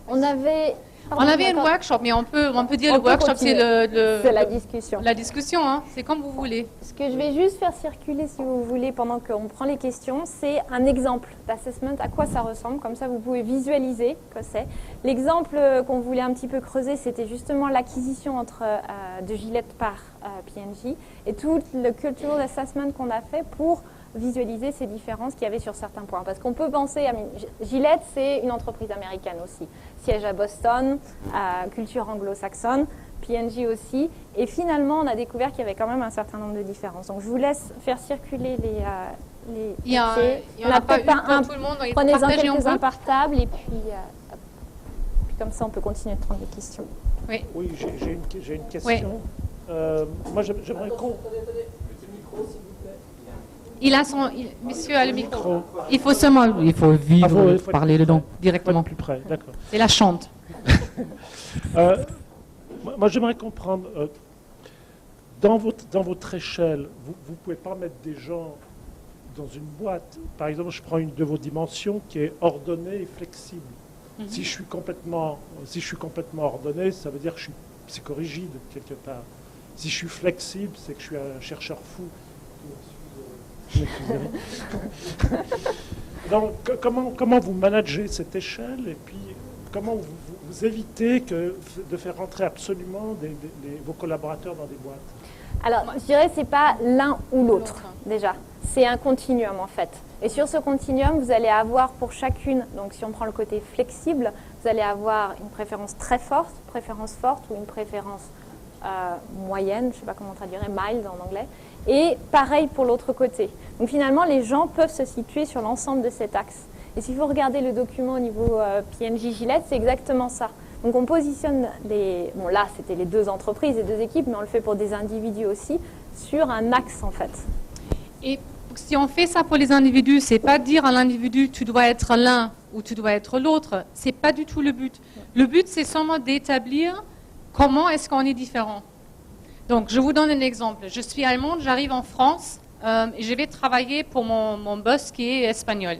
S3: On avait
S2: un workshop, mais on peut dire le workshop, c'est
S3: c'est la discussion.
S2: La discussion, hein, c'est comme vous voulez.
S3: Ce que je vais juste faire circuler, si vous voulez, pendant qu'on prend les questions, c'est un exemple d'assessment, à quoi ça ressemble. Comme ça, vous pouvez visualiser que c'est. L'exemple qu'on voulait un petit peu creuser, c'était justement l'acquisition de Gillette par P&G et tout le cultural assessment qu'on a fait pour visualiser ces différences qu'il y avait sur certains points. Parce qu'on peut penser, Gillette, c'est une entreprise américaine aussi. Siège à Boston, culture anglo-saxonne, P&G aussi. Et finalement, on a découvert qu'il y avait quand même un certain nombre de différences. Donc, je vous laisse faire circuler les
S2: Il y en a pas une pour tout le monde.
S3: Prenez-en quelques-uns par table et puis comme ça, on peut continuer de prendre des questions.
S2: Oui,
S9: Oui, j'ai une question. Moi, j'aimerais qu'on...
S2: monsieur a le micro.
S10: Il faut vivre,
S9: faut
S10: parler dedans,
S9: Faut
S10: directement.
S9: être plus près, d'accord.
S2: C'est la chante.
S9: Moi, j'aimerais comprendre, dans votre échelle, vous ne pouvez pas mettre des gens dans une boîte. Par exemple, je prends une de vos dimensions qui est ordonnée et flexible. Si je suis complètement ordonné, ça veut dire que je suis psychorigide quelque part. Si je suis flexible, c'est que je suis un chercheur fou. Donc, comment vous managez cette échelle et puis comment vous évitez de faire rentrer absolument vos collaborateurs dans des boîtes?
S3: Alors, je dirais que ce n'est pas l'un ou l'autre, déjà. C'est un continuum, en fait. Et sur ce continuum, vous allez avoir pour chacune, donc si on prend le côté flexible, vous allez avoir une préférence très forte, préférence forte ou une préférence moyenne, je ne sais pas comment traduire, mild en anglais. Et pareil pour l'autre côté. Donc finalement, les gens peuvent se situer sur l'ensemble de cet axe. Et si vous regardez le document au niveau P&G Gillette, c'est exactement ça. Donc on positionne bon là c'était les deux entreprises, les deux équipes, mais on le fait pour des individus aussi, sur un axe en fait.
S2: Et si on fait ça pour les individus, c'est pas dire à l'individu tu dois être l'un ou tu dois être l'autre. C'est pas du tout le but. Le but c'est seulement d'établir comment est-ce qu'on est différent. Donc je vous donne un exemple. Je suis allemande, j'arrive en France et je vais travailler pour mon boss qui est espagnol.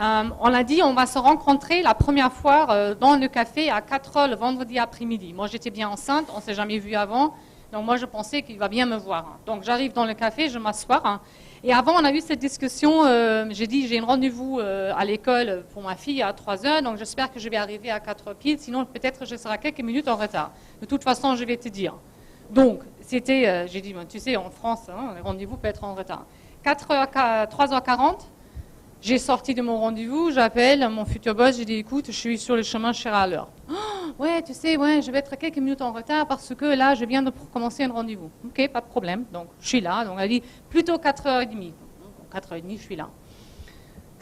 S2: On a dit on va se rencontrer la première fois dans le café à 4h le vendredi après-midi. Moi j'étais bien enceinte, on ne s'est jamais vu avant, donc moi je pensais qu'il va bien me voir. Donc j'arrive dans le café, je m'assois. Et avant on a eu cette discussion, j'ai dit j'ai un rendez-vous à l'école pour ma fille à 3h, donc j'espère que je vais arriver à 4h pile, sinon peut-être je serai quelques minutes en retard. De toute façon je vais te dire. Donc c'était, j'ai dit, tu sais en France, les rendez-vous peuvent être en retard. 3h40. J'ai sorti de mon rendez-vous, j'appelle mon futur boss, j'ai dit écoute, je suis sur le chemin, je serai à l'heure. Oh, ouais, tu sais, ouais, je vais être quelques minutes en retard parce que là, je viens de commencer un rendez-vous. Ok, pas de problème. Donc, je suis là. Donc, elle a dit plutôt 4h30. 4h30, je suis là.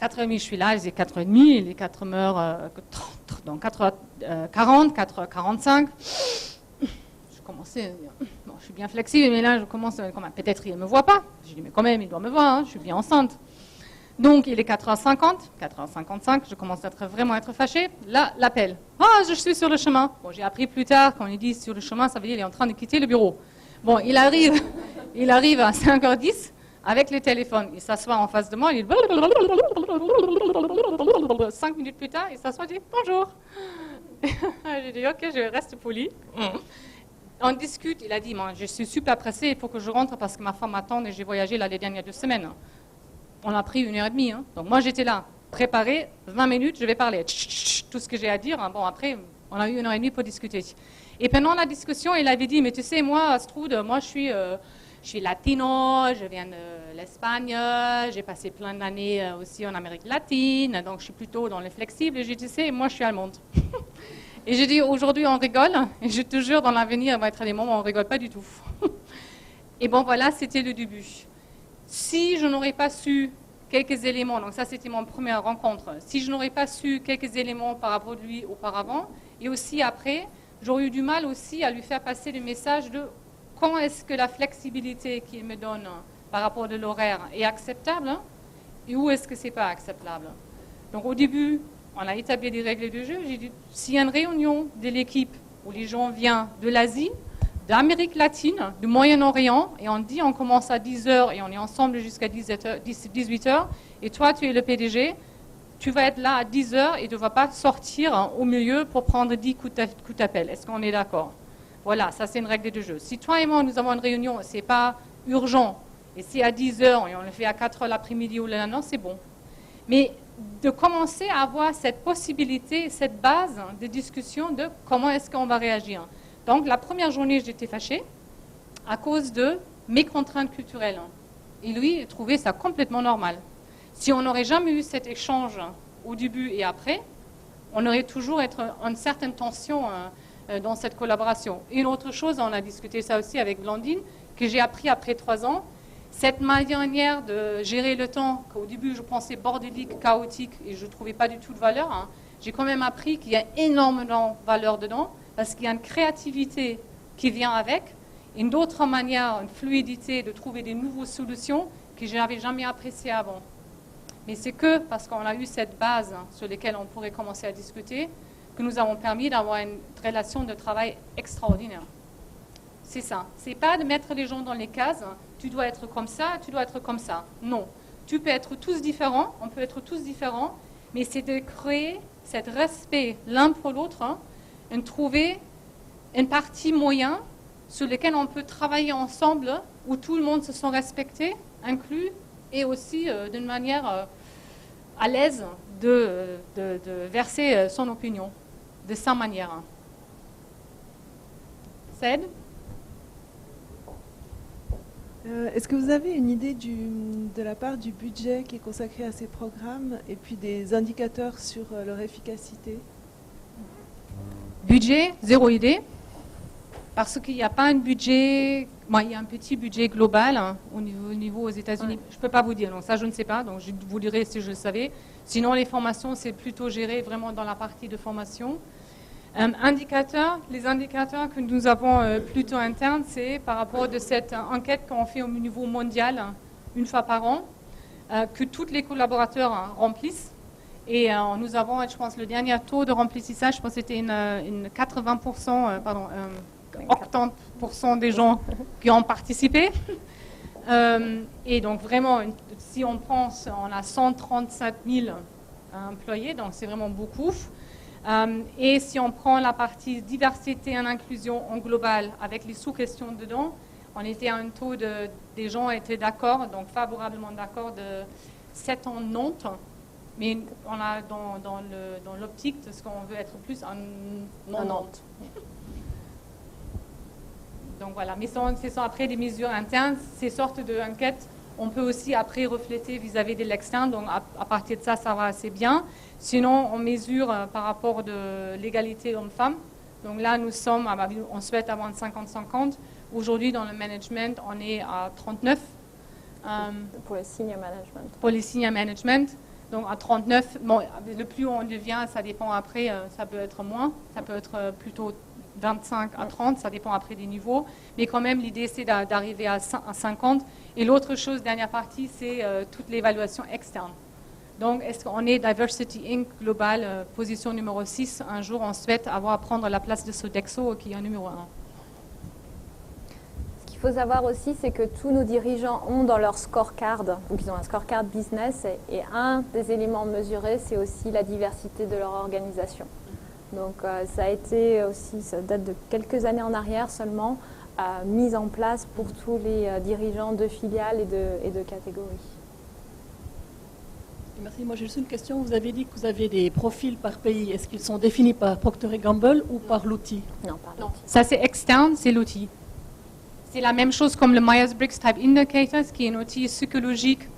S2: 4h30, je suis là. Elle disait 4h30, il est 4h30, donc 4h40, 4h45. Je commençais, bon, je suis bien flexible, mais là, je commence, peut-être il ne me voit pas. Je dis mais quand même, il doit me voir, je suis bien enceinte. Donc, il est 4h50, 4h55, je commence à vraiment être fâchée. Là, l'appel. Ah, je suis sur le chemin. Bon, j'ai appris plus tard, quand il dit sur le chemin, ça veut dire qu'il est en train de quitter le bureau. Bon, il arrive à 5h10 avec le téléphone. Il s'assoit en face de moi, il dit 5 minutes plus tard, il s'assoit et dit bonjour. J'ai dit ok, je reste poli. On discute, il a dit moi, je suis super pressée, il faut que je rentre parce que ma femme m'attend et j'ai voyagé là les dernières 2 semaines. On a pris 1h30. Donc moi j'étais là, préparée, 20 minutes, je vais parler. Tout ce que j'ai à dire. Bon après, on a eu 1h30 pour discuter. Et pendant la discussion, il avait dit, mais tu sais, moi, Astrud, moi je suis latino, je viens de l'Espagne, j'ai passé plein d'années aussi en Amérique latine, donc je suis plutôt dans les flexibles. Et j'ai dit, tu sais, moi je suis allemande. Et j'ai dit, aujourd'hui on rigole, et je te jure, dans l'avenir, il va être des moments où on ne rigole pas du tout. Et bon voilà, c'était le début. Si je n'aurais pas su quelques éléments, donc ça c'était mon première rencontre, si je n'aurais pas su quelques éléments par rapport à lui auparavant, et aussi après, j'aurais eu du mal aussi à lui faire passer le message de quand est-ce que la flexibilité qu'il me donne par rapport à l'horaire est acceptable et où est-ce que ce n'est pas acceptable. Donc au début, on a établi des règles de jeu. J'ai dit, s'il y a une réunion de l'équipe où les gens viennent de l'Asie, d'Amérique latine, du Moyen-Orient, et on dit on commence à 10h et on est ensemble jusqu'à 18h, et toi tu es le PDG, tu vas être là à 10h et tu ne vas pas sortir au milieu pour prendre 10 coups d'appel. Est-ce qu'on est d'accord? Voilà, ça c'est une règle de jeu. Si toi et moi nous avons une réunion, ce n'est pas urgent, et c'est à 10h et on le fait à 4h l'après-midi ou le lendemain, c'est bon. Mais de commencer à avoir cette possibilité, cette base de discussion de comment est-ce qu'on va réagir. Donc, la première journée, j'étais fâchée à cause de mes contraintes culturelles. Et lui, il trouvait ça complètement normal. Si on n'aurait jamais eu cet échange au début et après, on aurait toujours une certaine tension dans cette collaboration. Une autre chose, on a discuté ça aussi avec Blandine, que j'ai appris après 3 ans, cette manière de gérer le temps, qu'au début je pensais bordélique, chaotique, et je ne trouvais pas du tout de valeur, hein, j'ai quand même appris qu'il y a énormément de valeur dedans, parce qu'il y a une créativité qui vient avec, une autre manière, une fluidité de trouver des nouvelles solutions que je n'avais jamais appréciées avant. Mais c'est que parce qu'on a eu cette base sur laquelle on pourrait commencer à discuter, que nous avons permis d'avoir une relation de travail extraordinaire. C'est ça. C'est pas de mettre les gens dans les cases, tu dois être comme ça, tu dois être comme ça. Non. Tu peux être tous différents, on peut être tous différents, mais c'est de créer cet respect l'un pour l'autre, hein, et de trouver une partie moyenne sur laquelle on peut travailler ensemble, où tout le monde se sent respecté, inclus, et aussi d'une manière à l'aise de verser son opinion, de sa manière. Cède.
S11: Est-ce que vous avez une idée de la part du budget qui est consacré à ces programmes et puis des indicateurs sur leur efficacité?
S2: Budget, zéro idée. Parce qu'il n'y a pas un budget, il y a un petit budget global hein, au niveau aux États-Unis. Ouais. Je ne peux pas vous dire, donc ça je ne sais pas, donc je vous dirai si je le savais. Sinon les formations, c'est plutôt géré vraiment dans la partie de formation. Les indicateurs que nous avons plutôt internes, c'est par rapport de cette enquête qu'on fait au niveau mondial, une fois par an, que tous les collaborateurs remplissent. Et nous avons, je pense, le dernier taux de remplissage, je pense que c'était une 80%, 80% des gens qui ont participé. Et donc vraiment, si on pense, on a 137 000 employés, donc c'est vraiment beaucoup. Et si on prend la partie diversité et inclusion en global, avec les sous-questions dedans, on était à un taux des gens étaient d'accord, donc favorablement d'accord, de 70. Mais on a dans l'optique de ce qu'on veut être plus en 90. Donc voilà, mais ce sont après des mesures internes, ces sortes d'enquêtes, on peut aussi après refléter vis-à-vis de l'externe, donc à partir de ça, ça va assez bien. Sinon, on mesure par rapport de l'égalité homme-femme. Donc là, on souhaite avoir un 50-50. Aujourd'hui, dans le management, on est à 39.
S3: Pour les senior management.
S2: Pour les senior management. Donc à 39, bon, le plus on devient, ça dépend après, ça peut être moins, ça peut être plutôt 25 à 30, ça dépend après des niveaux. Mais quand même, l'idée, c'est d'arriver à 50. Et l'autre chose, dernière partie, c'est toute l'évaluation externe. Donc, est-ce qu'on est Diversity Inc. Global, position numéro 6. Un jour, on souhaite prendre la place de Sodexo, qui est un numéro 1.
S3: Ce qu'il faut savoir aussi, c'est que tous nos dirigeants ont dans leur scorecard, donc ils ont un scorecard business, et un des éléments mesurés, c'est aussi la diversité de leur organisation. Donc, ça a été aussi, ça date de quelques années en arrière seulement, mise en place pour tous les dirigeants de filiales et de catégories.
S12: Merci. Moi, j'ai juste une question. Vous avez dit que vous avez des profils par pays. Est-ce qu'ils sont définis par Procter & Gamble ou par l'outil?
S3: Non, par l'outil.
S2: Ça, c'est externe, c'est l'outil. C'est la même chose comme le Myers-Briggs Type Indicators, qui est un outil psychologique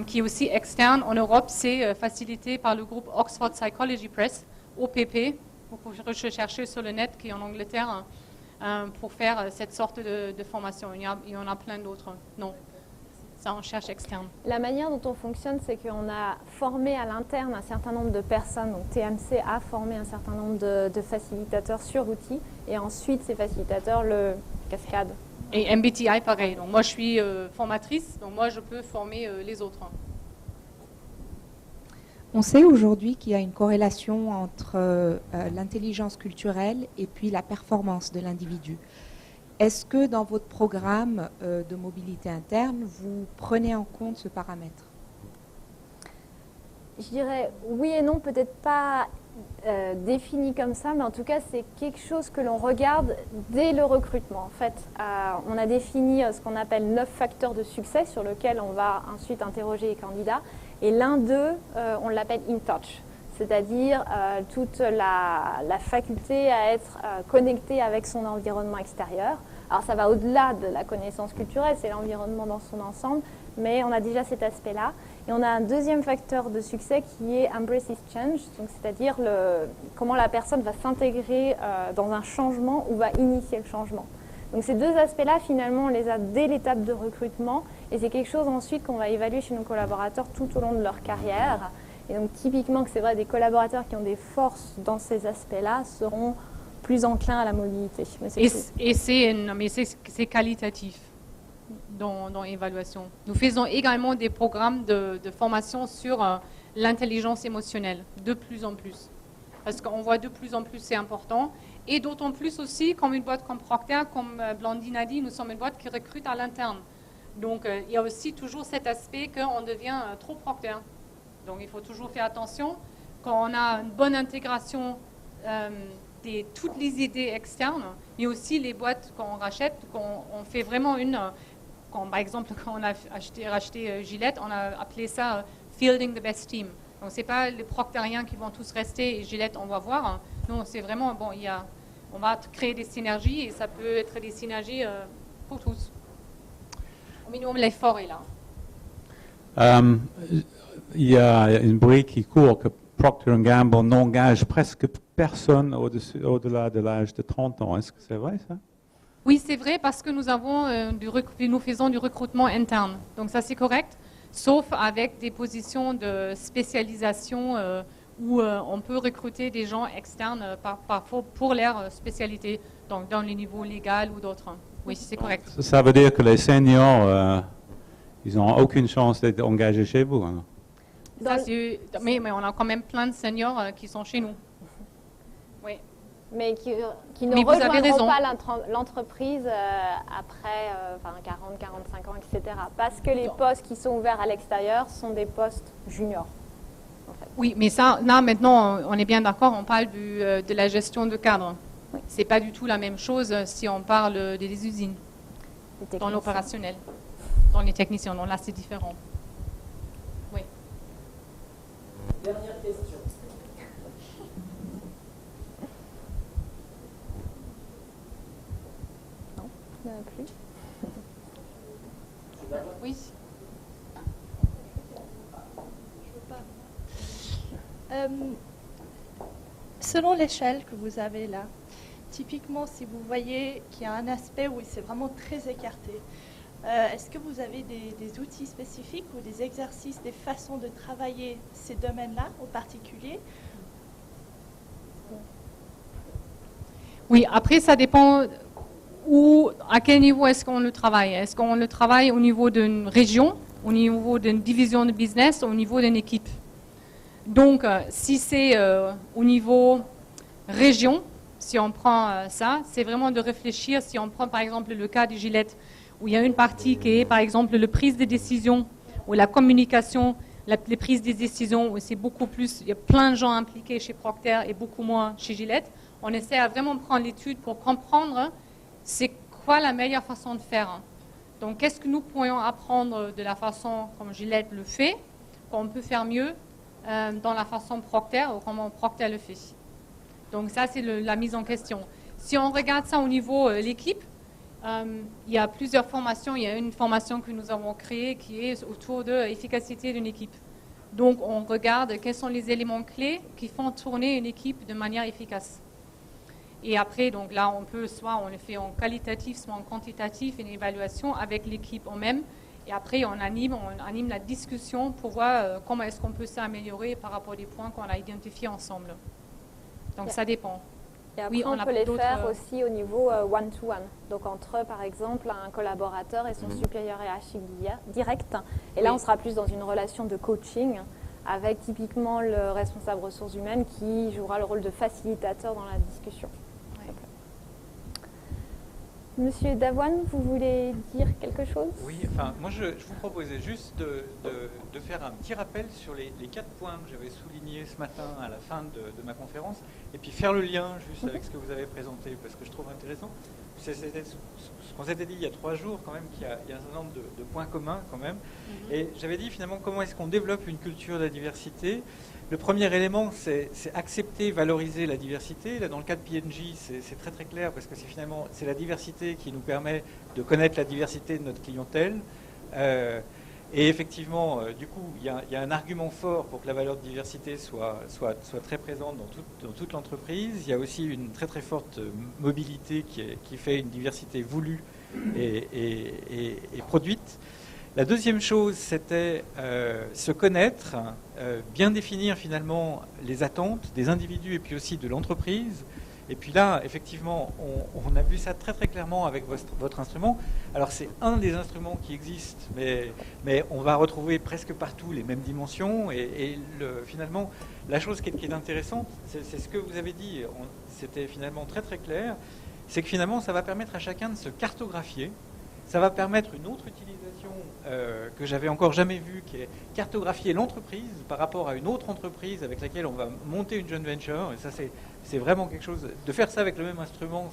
S2: qui est aussi externe. En Europe, c'est facilité par le groupe Oxford Psychology Press, OPP. Vous pouvez rechercher sur le net, qui est en Angleterre, pour faire cette sorte de formation. Il y en a plein d'autres. Non. Ça, on cherche externe.
S3: La manière dont on fonctionne, c'est qu'on a formé à l'interne un certain nombre de personnes. Donc TMC a formé un certain nombre de facilitateurs sur l'outil. Et ensuite, ces facilitateurs le cascadent.
S2: Et MBTI, pareil. Donc moi, je suis formatrice. Donc moi, je peux former les autres.
S13: On sait aujourd'hui qu'il y a une corrélation entre l'intelligence culturelle et puis la performance de l'individu. Est-ce que dans votre programme de mobilité interne, vous prenez en compte ce paramètre?
S3: Je dirais oui et non, peut-être pas défini comme ça, mais en tout cas, c'est quelque chose que l'on regarde dès le recrutement. En fait, on a défini ce qu'on appelle 9 facteurs de succès sur lesquels on va ensuite interroger les candidats. Et l'un d'eux, on l'appelle in touch, c'est-à-dire toute la faculté à être connecté avec son environnement extérieur. Alors ça va au-delà de la connaissance culturelle, c'est l'environnement dans son ensemble, mais on a déjà cet aspect-là. Et on a un deuxième facteur de succès qui est Embrace this Change, c'est-à-dire comment la personne va s'intégrer dans un changement ou va initier le changement. Donc ces deux aspects-là, finalement, on les a dès l'étape de recrutement et c'est quelque chose ensuite qu'on va évaluer chez nos collaborateurs tout au long de leur carrière. Et donc typiquement, que c'est vrai, des collaborateurs qui ont des forces dans ces aspects-là seront plus enclins à la mobilité.
S2: Et c'est qualitatif dans l'évaluation. Nous faisons également des programmes de formation sur l'intelligence émotionnelle, de plus en plus. Parce qu'on voit de plus en plus c'est important. Et d'autant plus aussi, comme une boîte comme Procter, comme Blandine a dit, nous sommes une boîte qui recrute à l'interne. Donc il y a aussi toujours cet aspect qu'on devient trop Procter. Donc il faut toujours faire attention. Quand on a une bonne intégration de toutes les idées externes, mais aussi les boîtes qu'on rachète, on fait vraiment par exemple, quand on a racheté Gillette, on a appelé ça Fielding the Best Team. Donc ce n'est pas les proctériens qui vont tous rester et Gillette, on va voir. Non, c'est vraiment, on va créer des synergies et ça peut être des synergies pour tous. Au minimum, l'effort est là.
S14: Il y a une bruit qui court que Procter & Gamble n'engage presque personne au-delà de l'âge de 30 ans. Est-ce que c'est vrai ça?
S2: Oui, c'est vrai parce que nous faisons du recrutement interne. Donc ça, c'est correct, sauf avec des positions de spécialisation où on peut recruter des gens externes parfois pour leur spécialité, donc dans les niveaux légal ou d'autres. Oui, c'est correct.
S14: Ça veut dire que les seniors, ils n'ont aucune chance d'être engagés chez vous. Hein.
S2: Mais on a quand même plein de seniors qui sont chez nous. Oui.
S3: Mais qui ne rejoindront pas l'entreprise après 40, 45 ans, etc. Parce que les postes qui sont ouverts à l'extérieur sont des postes juniors. En fait.
S2: Oui, mais ça, là maintenant, on est bien d'accord, on parle de la gestion de cadre. Oui. Ce n'est pas du tout la même chose si on parle des usines, dans l'opérationnel, dans les techniciens. Donc là, c'est différent. Oui.
S8: Dernière question.
S3: Non, il n'y en a plus.
S2: Oui.
S15: Selon l'échelle que vous avez là, typiquement si vous voyez qu'il y a un aspect où c'est vraiment très écarté, est-ce que vous avez des outils spécifiques ou des exercices, des façons de travailler ces domaines-là en particulier?
S2: Oui, après ça dépend à quel niveau est-ce qu'on le travaille. Est-ce qu'on le travaille au niveau d'une région, au niveau d'une division de business, au niveau d'une équipe? Donc, si c'est au niveau région, si on prend ça, c'est vraiment de réfléchir, si on prend par exemple le cas du Gillette, où il y a une partie qui est par exemple la prise de décision, ou la communication, les prises de décision, où c'est beaucoup plus, il y a plein de gens impliqués chez Procter et beaucoup moins chez Gillette. On essaie à vraiment prendre l'étude pour comprendre c'est quoi la meilleure façon de faire. Donc, qu'est-ce que nous pourrions apprendre de la façon comme Gillette le fait, qu'on peut faire mieux dans la façon Procter ou comment Procter le fait. Donc ça, c'est la mise en question. Si on regarde ça au niveau l'équipe, il y a plusieurs formations. Il y a une formation que nous avons créée qui est autour de l'efficacité d'une équipe. Donc on regarde quels sont les éléments clés qui font tourner une équipe de manière efficace. Et après, donc là, soit on le fait en qualitatif, soit en quantitatif, une évaluation avec l'équipe en même. Et après, on anime la discussion pour voir comment est-ce qu'on peut s'améliorer par rapport aux points qu'on a identifiés ensemble. Donc, ça dépend.
S3: Et après, on peut les faire aussi au niveau one-to-one. Donc, entre, par exemple, un collaborateur et son supérieur hiérarchique direct. Et là, on sera plus dans une relation de coaching avec typiquement le responsable ressources humaines qui jouera le rôle de facilitateur dans la discussion. Monsieur Davoine, vous voulez dire quelque chose?
S4: Oui, enfin, moi je vous proposais juste de faire un petit rappel sur les 4 points que j'avais soulignés ce matin à la fin de ma conférence, et puis faire le lien juste avec ce que vous avez présenté, parce que je trouve intéressant. C'était ce qu'on s'était dit il y a 3 jours quand même, qu'il y a un certain nombre de points communs quand même. Et j'avais dit finalement comment est-ce qu'on développe une culture de la diversité. Le premier élément, c'est accepter, valoriser la diversité. Là, dans le cas de P&G, c'est très très clair parce que c'est la diversité qui nous permet de connaître la diversité de notre clientèle. Et effectivement, du coup, il y a un argument fort pour que la valeur de diversité soit très présente dans toute l'entreprise. Il y a aussi une très très forte mobilité qui fait une diversité voulue et produite. La deuxième chose, c'était se connaître, bien définir finalement les attentes des individus et puis aussi de l'entreprise. Et puis là, effectivement, on a vu ça très très clairement avec votre instrument. Alors c'est un des instruments qui existent, mais on va retrouver presque partout les mêmes dimensions. Et finalement, la chose qui est intéressante, c'est ce que vous avez dit, c'était finalement très très clair, c'est que finalement ça va permettre à chacun de se cartographier. Ça va permettre une autre utilisation que j'avais encore jamais vue, qui est cartographier l'entreprise par rapport à une autre entreprise avec laquelle on va monter une joint venture. Et ça, c'est vraiment quelque chose. De faire ça avec le même instrument,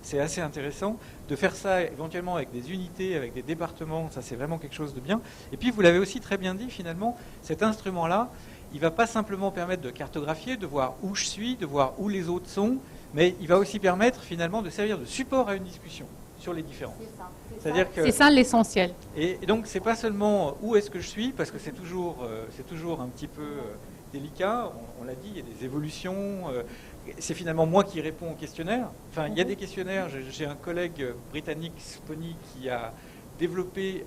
S4: c'est assez intéressant. De faire ça éventuellement avec des unités, avec des départements, ça c'est vraiment quelque chose de bien. Et puis vous l'avez aussi très bien dit, finalement, cet instrument-là, il ne va pas simplement permettre de cartographier, de voir où je suis, de voir où les autres sont, mais il va aussi permettre finalement de servir de support à une discussion sur les différences.
S2: C'est ça l'essentiel.
S4: Et donc c'est pas seulement où est-ce que je suis, parce que c'est toujours un petit peu délicat. On l'a dit, il y a des évolutions. C'est finalement moi qui réponds au questionnaire. Enfin, il y a des questionnaires. J'ai un collègue britannique, Spony, qui a développé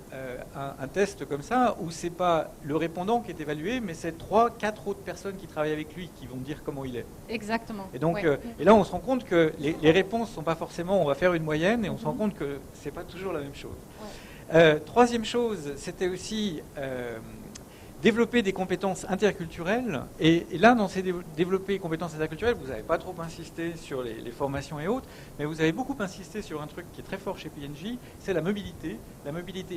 S4: un test comme ça, où c'est pas le répondant qui est évalué, mais c'est 3-4 autres personnes qui travaillent avec lui qui vont dire comment il est.
S2: Exactement.
S4: Et donc, et là, on se rend compte que les réponses sont pas forcément. On va faire une moyenne, et on se rend compte que c'est pas toujours la même chose. Troisième chose, c'était aussi développer des compétences interculturelles. Et là, dans ces développer compétences interculturelles, vous n'avez pas trop insisté sur les formations et autres, mais vous avez beaucoup insisté sur un truc qui est très fort chez P&G, c'est la mobilité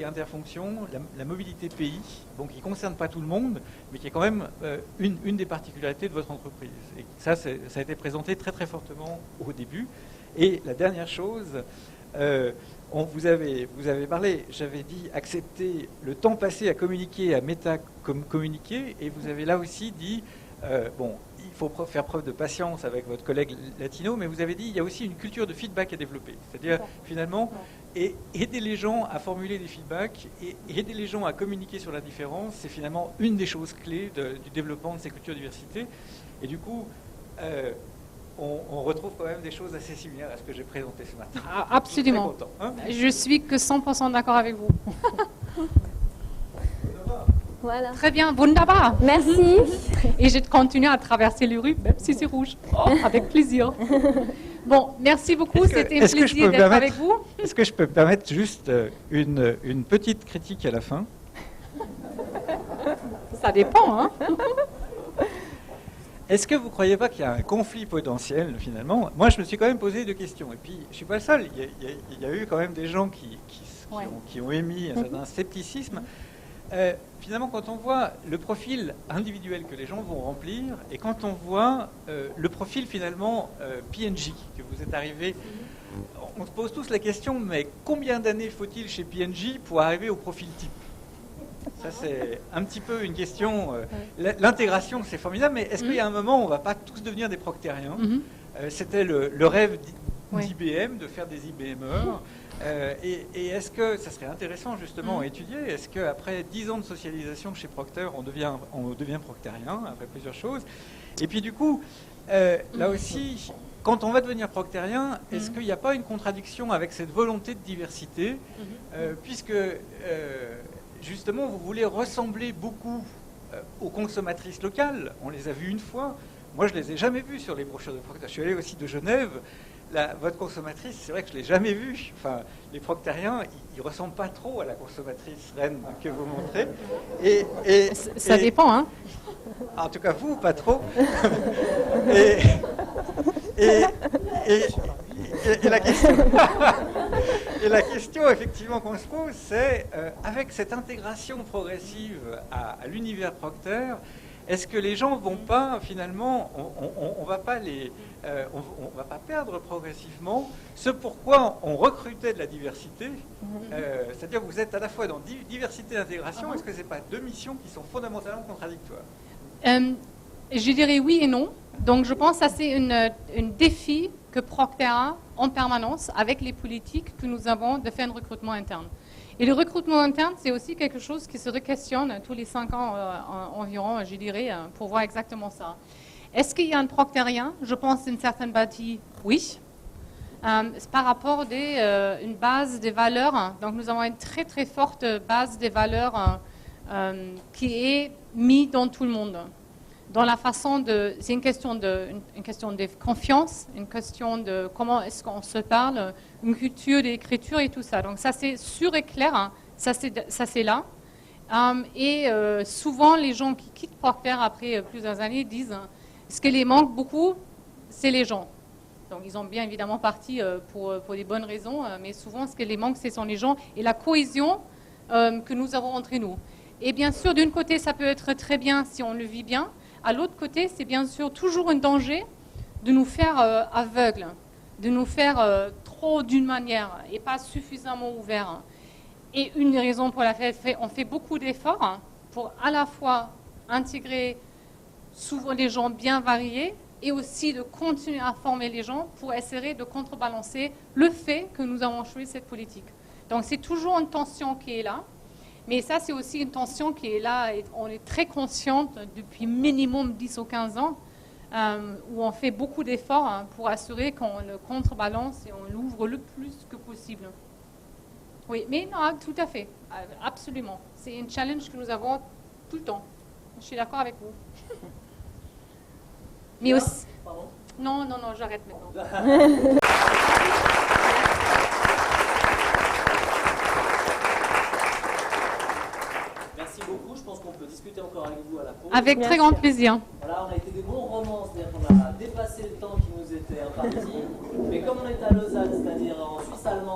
S4: interfonction, la mobilité pays, bon, qui ne concerne pas tout le monde, mais qui est quand même une des particularités de votre entreprise. Et ça a été présenté très très fortement au début. Et la dernière chose, vous avez parlé, j'avais dit accepter le temps passé à communiquer, à communiquer, et vous avez là aussi dit, il faut faire preuve de patience avec votre collègue latino, mais vous avez dit il y a aussi une culture de feedback à développer. C'est-à-dire, finalement, aider les gens à formuler des feedbacks et aider les gens à communiquer sur la différence, c'est finalement une des choses clés du développement de ces cultures de diversité. Et du coup, on retrouve quand même des choses assez similaires à ce que j'ai présenté ce matin.
S2: Ah, absolument.
S4: Je suis très content, hein.
S2: Je suis que 100% d'accord avec vous.
S3: Voilà.
S2: Très bien, wunderbar.
S3: Merci.
S2: Et je continue à traverser les rues, même si c'est rouge. Oh, avec plaisir. Bon, merci beaucoup. C'était un plaisir d'être avec vous.
S4: Est-ce que je peux me permettre juste une petite critique à la fin?
S2: Ça dépend, hein.
S4: Est-ce que vous ne croyez pas qu'il y a un conflit potentiel, finalement? Moi, je me suis quand même posé 2 questions. Et puis, je ne suis pas le seul. Il y a eu quand même des gens qui ont émis un certain scepticisme. Finalement, quand on voit le profil individuel que les gens vont remplir, et quand on voit le profil, finalement, P&G, que vous êtes arrivé, on se pose tous la question, mais combien d'années faut-il chez P&G pour arriver au profil type? Ça, c'est un petit peu une question. L'intégration, c'est formidable, mais est-ce qu'il y a un moment où on ne va pas tous devenir des proctériens? C'était le rêve d'IBM, de faire des IBMers. Et est-ce que ça serait intéressant, justement, à étudier? Est-ce qu'après 10 ans de socialisation chez Procter, on devient proctérien, après plusieurs choses? Et puis, du coup, là aussi, quand on va devenir proctérien, est-ce qu'il n'y a pas une contradiction avec cette volonté de diversité, puisque justement, vous voulez ressembler beaucoup aux consommatrices locales. On les a vues une fois. Moi, je ne les ai jamais vues sur les brochures de Procter. Je suis allé aussi de Genève. Votre consommatrice, c'est vrai que je ne l'ai jamais vue. Enfin, les proctériens, ils ne ressemblent pas trop à la consommatrice reine que vous montrez.
S2: Ça dépend, hein.
S4: En tout cas, vous, pas trop. Et la question, effectivement, qu'on se pose, c'est, avec cette intégration progressive à l'univers Procter, est-ce que les gens vont pas, finalement, on va pas perdre progressivement ce pourquoi on recrutait de la diversité, c'est-à-dire vous êtes à la fois dans diversité et intégration, est-ce que ce n'est pas 2 missions qui sont fondamentalement contradictoires?
S2: Je dirais oui et non. Donc je pense que ça c'est un défi que Procter a en permanence avec les politiques que nous avons de faire un recrutement interne. Et le recrutement interne, c'est aussi quelque chose qui se questionne tous les 5 ans environ, je dirais, pour voir exactement ça. Est-ce qu'il y a un proctérien? Je pense une certaine partie, oui. Par rapport à une base des valeurs, donc nous avons une très très forte base des valeurs qui est mise dans tout le monde. Dans la façon c'est une question de confiance, une question de comment est-ce qu'on se parle, une culture d'écriture et tout ça. Donc ça c'est sûr et clair, hein. Ça c'est là. Et souvent les gens qui quittent Procter après plusieurs années disent ce qui les manque beaucoup, c'est les gens. Donc ils ont bien évidemment parti pour des bonnes raisons, mais souvent ce qui les manque, ce sont les gens et la cohésion que nous avons entre nous. Et bien sûr, d'un côté, ça peut être très bien si on le vit bien. À l'autre côté, c'est bien sûr toujours un danger de nous faire aveugles, de nous faire trop d'une manière et pas suffisamment ouverts. Et une raison pour laquelle on fait beaucoup d'efforts pour à la fois intégrer souvent des gens bien variés et aussi de continuer à former les gens pour essayer de contrebalancer le fait que nous avons choisi cette politique. Donc c'est toujours une tension qui est là. Mais ça, c'est aussi une tension qui est là, et on est très consciente depuis minimum 10 ou 15 ans, où on fait beaucoup d'efforts pour assurer qu'on le contrebalance et on l'ouvre le plus que possible. Oui, mais non, tout à fait, absolument. C'est un challenge que nous avons tout le temps. Je suis d'accord avec vous. Mais aussi...
S1: Pardon ?
S2: Non, j'arrête maintenant.
S1: Merci beaucoup, je pense qu'on peut discuter encore avec vous à la pause.
S2: Avec très grand plaisir.
S1: Voilà, on a été des bons romans, c'est-à-dire qu'on a dépassé le temps qui nous était imparti. Mais comme on est à Lausanne, c'est-à-dire en Suisse allemande,